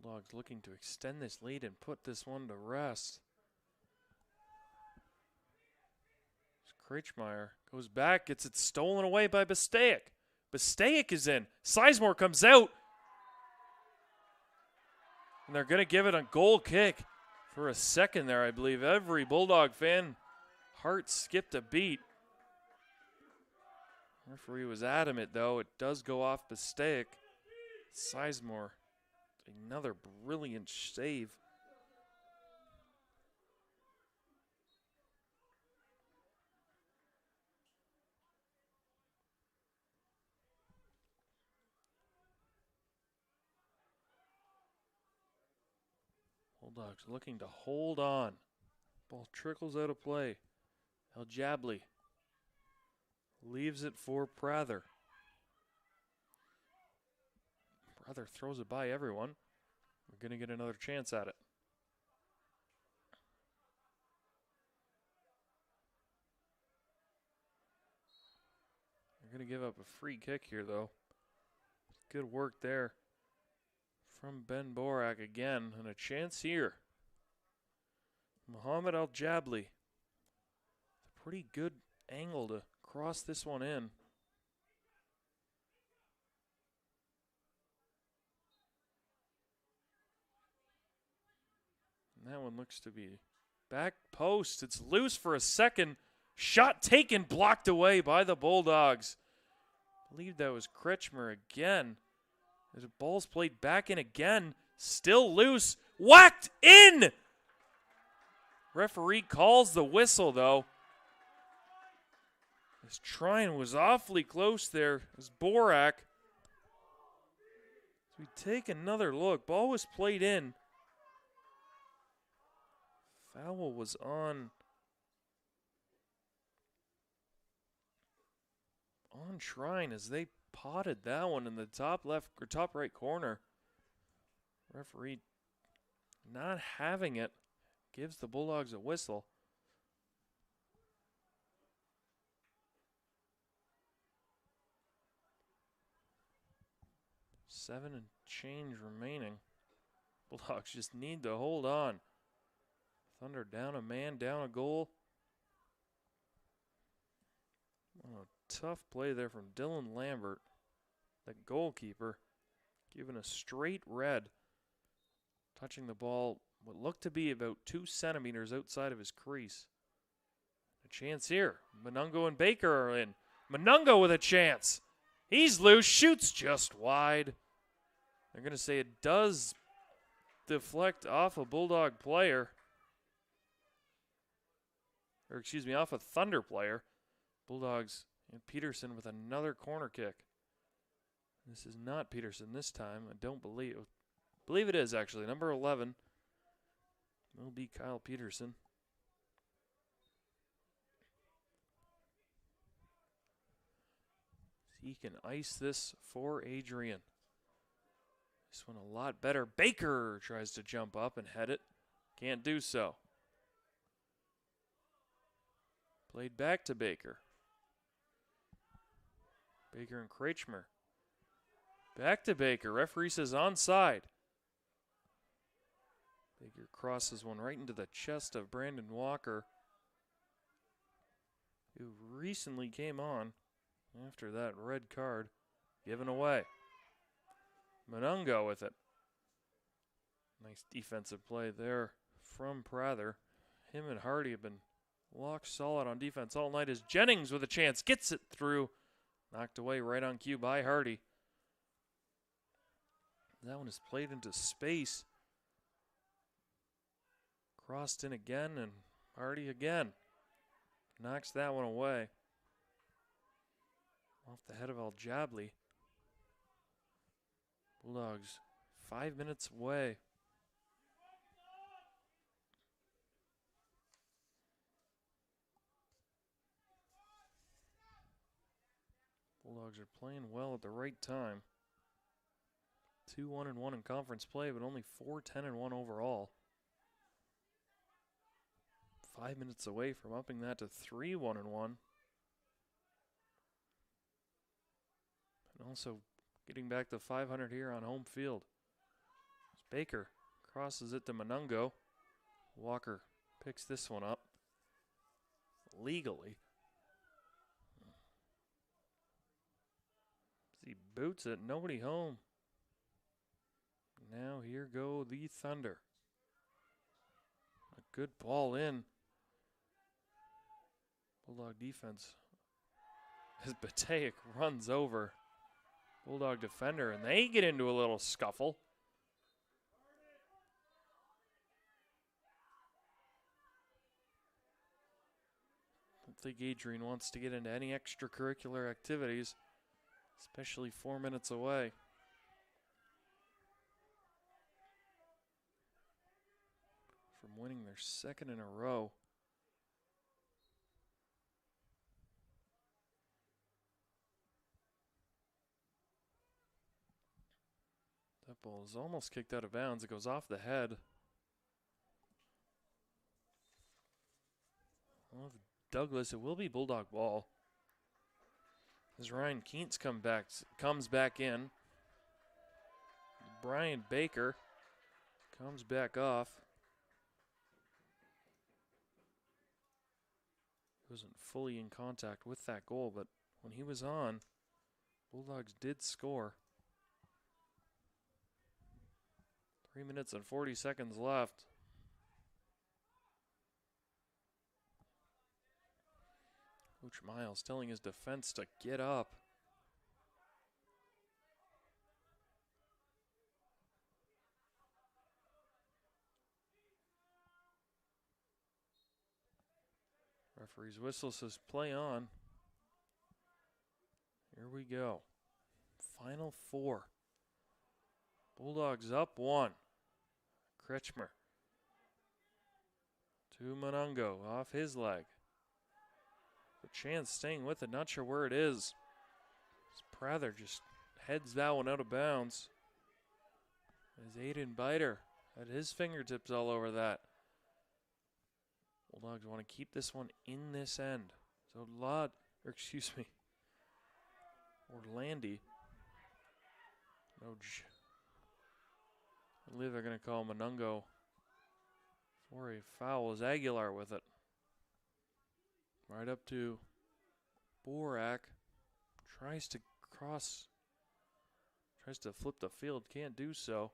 Bulldogs looking to extend this lead and put this one to rest. Kretschmeyer goes back, gets it stolen away by Bastaic. Bastaic is in. Sizemore comes out. And they're going to give it a goal kick. For a second there, I believe every Bulldog fan heart skipped a beat. Referee was adamant, though. It does go off Bastaic. Sizemore, another brilliant save. Bulldogs looking to hold on. Ball trickles out of play. El Jabley leaves it for Prather. Prather throws it by everyone. We're going to get another chance at it. going to give up a free kick here, though. Good work there from Ben Borak again, and a chance here. Mohamed Al-Jabli. A pretty good angle to cross this one in. And that one looks to be back post. It's loose for a second. Shot taken, blocked away by the Bulldogs. I believe that was Kretschmer again. The ball's played back in again. Still loose. Whacked in! Referee calls the whistle, though. As Trine was awfully close there. As Borak. So we take another look. Ball was played in. Foul was on Trine as they potted that one in the top left or top right corner. Referee not having it, gives the Bulldogs a whistle. Seven and change remaining. Bulldogs just need to hold on. Thunder down a man, down a goal. Oh, tough play there from Dylan Lambert, the goalkeeper, given a straight red, touching the ball what looked to be about 2 centimeters outside of his crease. A chance here. Monungo and Baker are in. Monungo with a chance. He's loose, shoots just wide. They're going to say it does deflect off a Bulldog player. Or excuse me, off a Thunder player. Bulldogs and Peterson with another corner kick. This is not Peterson this time. I don't believe it is actually. Number 11 will be Kyle Peterson. He can ice this for Adrian. This one a lot better. Baker tries to jump up and head it. Can't do so. Played back to Baker. Baker and Kretschmer. Back to Baker. Referee says onside. Baker crosses one right into the chest of Brandon Walker, who recently came on after that red card given away. Monungo with it. Nice defensive play there from Prather. Him and Hardy have been lock solid on defense all night as Jennings with a chance gets it through. Knocked away right on cue by Hardy. That one is played into space. Crossed in again and Hardy again. Knocks that one away. Off the head of Al-Jabli. Bulldogs 5 minutes away. Bulldogs are playing well at the right time. 2-1-1 in conference play, but only 4-10-1 overall. 5 minutes away from upping that to 3-1-1. And also getting back to 500 here on home field. Baker crosses it to Monungo. Walker picks this one up legally. He boots it, nobody home. Now here go the Thunder. A good ball in. Bulldog defense. As Bateic runs over Bulldog defender, and they get into a little scuffle. I don't think Adrian wants to get into any extracurricular activities, especially 4 minutes away. From winning their second in a row. That ball is almost kicked out of bounds. It goes off the head of Douglas. It will be Bulldog ball. As Ryan Keats comes back in. Brian Baker comes back off. He wasn't fully in contact with that goal, but when he was on, Bulldogs did score. 3 minutes and 40 seconds left. Coach Miles telling his defense to get up. Referee's whistle says play on. Here we go. Final 4. Bulldogs up 1. Kretschmer to Monungo off his leg. But Chance staying with it, not sure where it is. Prather just heads that one out of bounds. As Aiden Biter had his fingertips all over that. Bulldogs want to keep this one in this end. So Orlandi. No, I believe they're going to call Monungo for a foul as Aguilar with it. Right up to Borak. Tries to flip the field. Can't do so.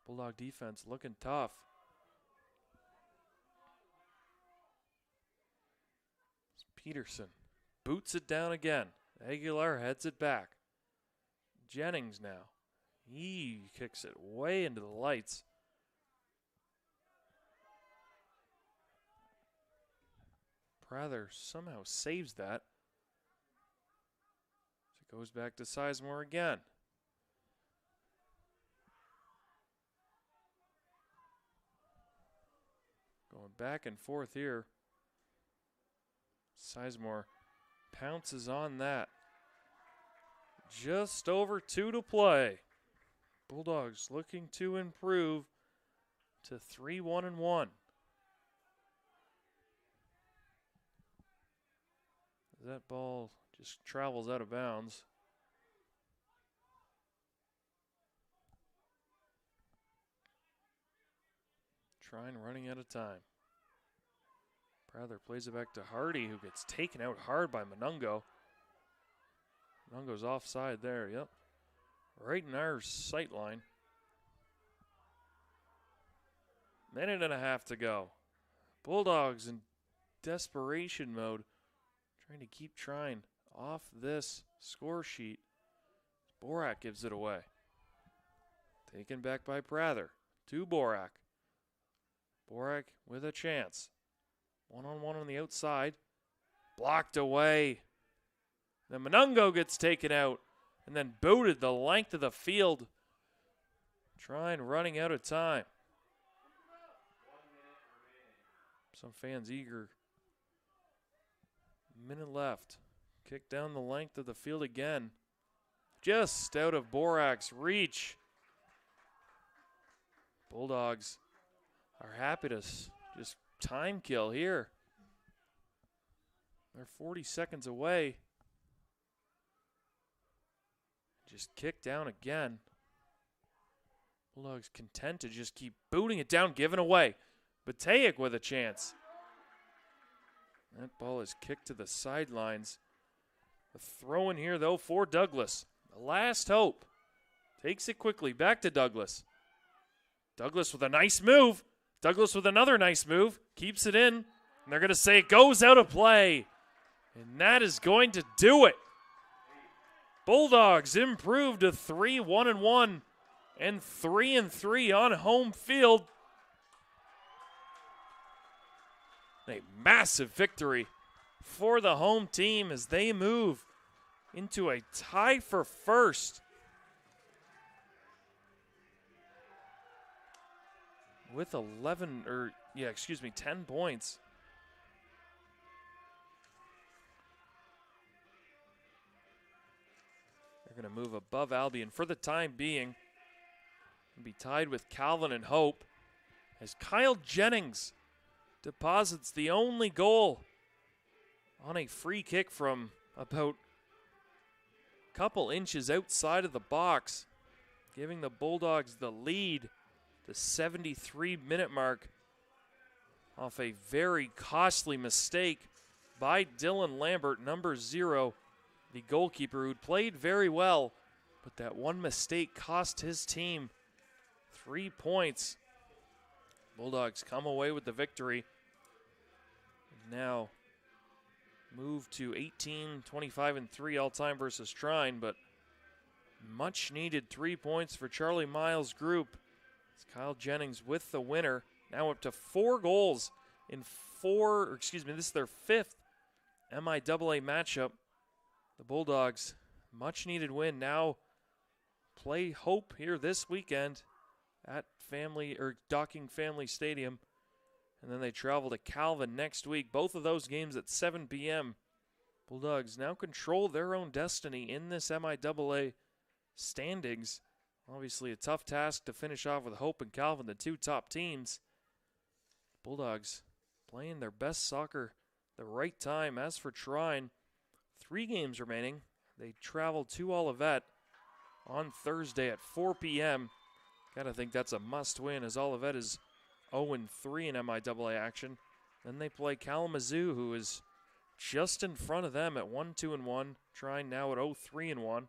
Bulldog defense looking tough. Peterson boots it down again. Aguilar heads it back. Jennings now. He kicks it way into the lights. Prather somehow saves that. It goes back to Sizemore again. Going back and forth here. Sizemore pounces on that. Just over 2 to play. Bulldogs looking to improve to 3-1-1. That ball just travels out of bounds. Trine running out of time. Prather plays it back to Hardy, who gets taken out hard by Monungo. Monungo's offside there, yep. Right in our sight line. Minute and a half to go. Bulldogs in desperation mode, trying to keep Trine off this score sheet. Borak gives it away. Taken back by Prather to Borak. Borak with a chance. One-on-one on the outside. Blocked away. Then Monungo gets taken out and then booted the length of the field. Trine running out of time. Some fans eager. Minute left. Kick down the length of the field again. Just out of Borak's reach. Bulldogs are happy to just time kill here. They're 40 seconds away. Just kick down again. Bulldogs content to just keep booting it down, giving away. Bateyek with a chance. That ball is kicked to the sidelines. A throw in here, though, for Douglas. The last hope. Takes it quickly. Back to Douglas. Douglas with a nice move. Douglas with another nice move. Keeps it in. And they're going to say it goes out of play. And that is going to do it. Bulldogs improved to 3-1-1 and 3-3 on home field. A massive victory for the home team as they move into a tie for first. With 10 points. They're going to move above Albion for the time being. And be tied with Calvin and Hope as Kyle Jennings deposits the only goal on a free kick from about couple inches outside of the box, giving the Bulldogs the lead. The 73-minute mark off a very costly mistake by Dylan Lambert, number 0, the goalkeeper, who played very well, but that one mistake cost his team 3 points. Bulldogs come away with the victory. Now move to 18, 25, and 3 all-time versus Trine, but much needed 3 points for Charlie Miles' group. It's Kyle Jennings with the winner. Now up to 4 goals in this is their 5th MIAA matchup. The Bulldogs, much needed win. Now play Hope here this weekend at Docking Family Stadium. And then they travel to Calvin next week. Both of those games at 7 p.m. Bulldogs now control their own destiny in this MIAA standings. Obviously a tough task to finish off with Hope and Calvin, the 2 top teams. Bulldogs playing their best soccer the right time. As for Trine, 3 games remaining. They travel to Olivet on Thursday at 4 p.m. Gotta think that's a must-win, as Olivet is 0-3 in MIAA action. Then they play Kalamazoo, who is just in front of them at 1-2-1. Trine now at 0-3-1.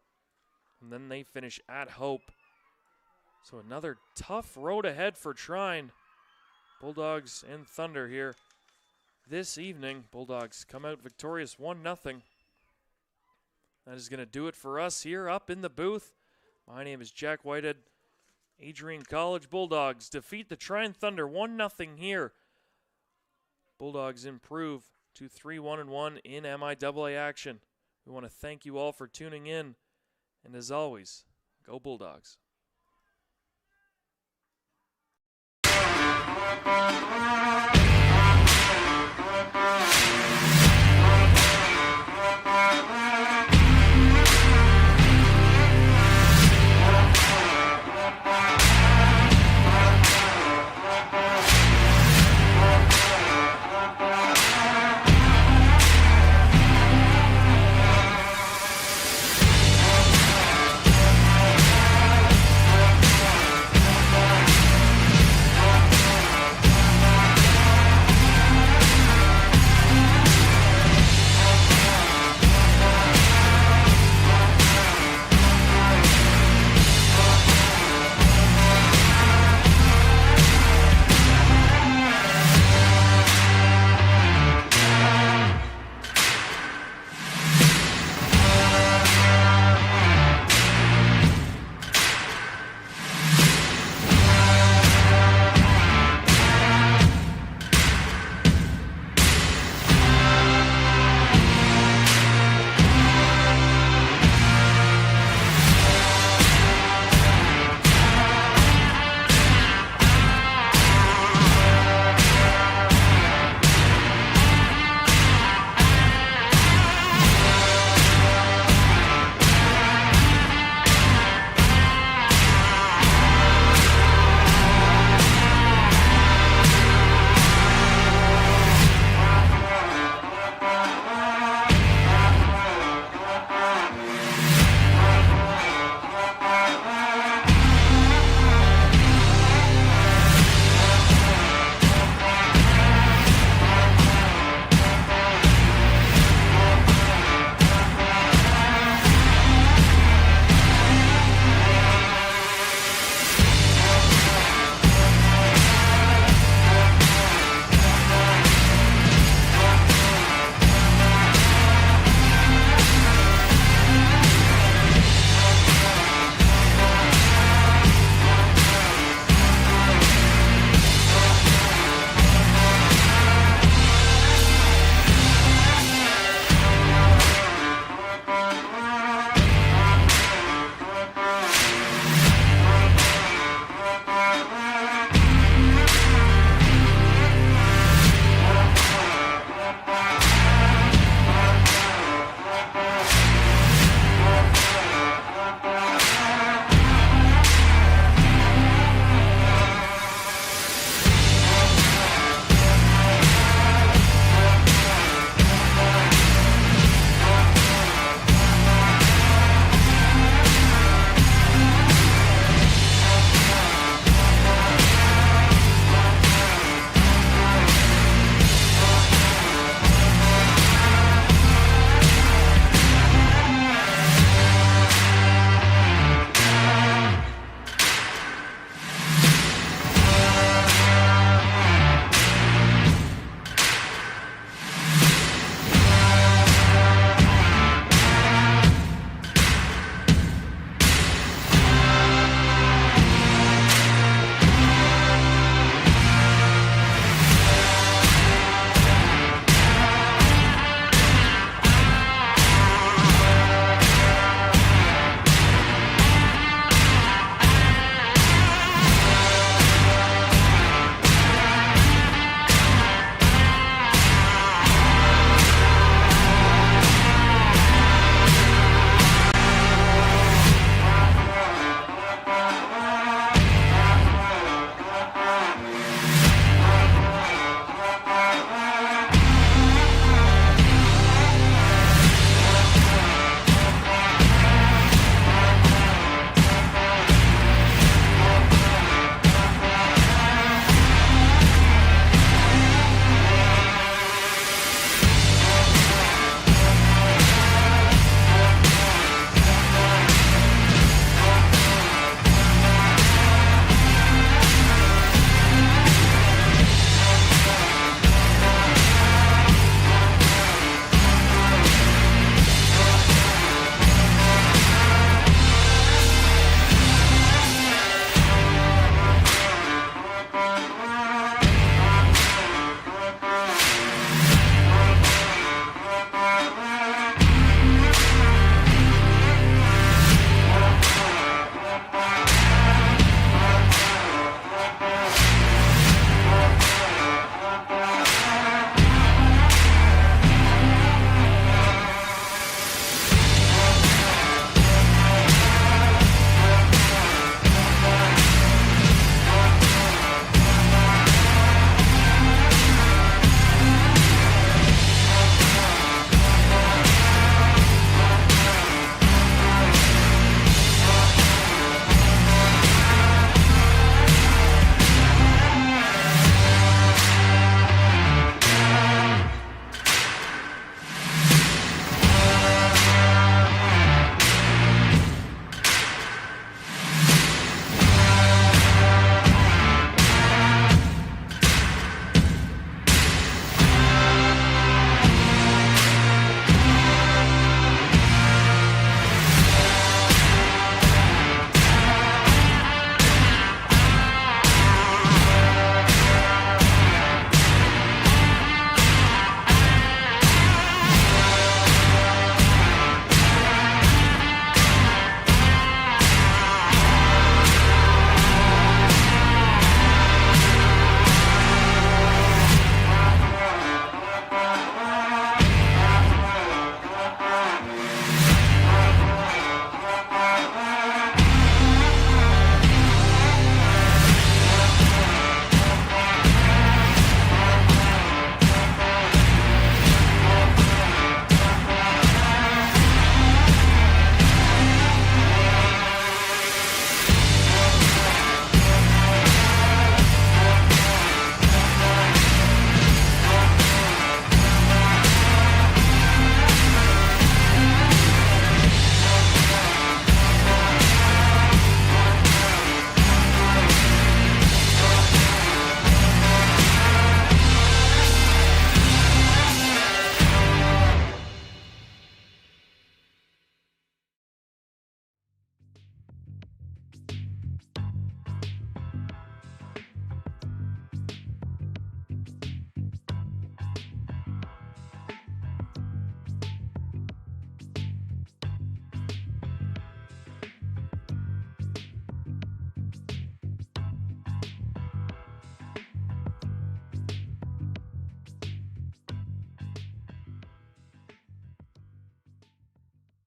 And then they finish at Hope. So another tough road ahead for Trine. Bulldogs and Thunder here this evening. Bulldogs come out victorious 1-0. That is going to do it for us here up in the booth. My name is Jack Whitehead. Adrian College Bulldogs defeat the Trine Thunder 1-0 here. Bulldogs improve to 3-1-1 in MIAA action. We want to thank you all for tuning in. And as always, go Bulldogs.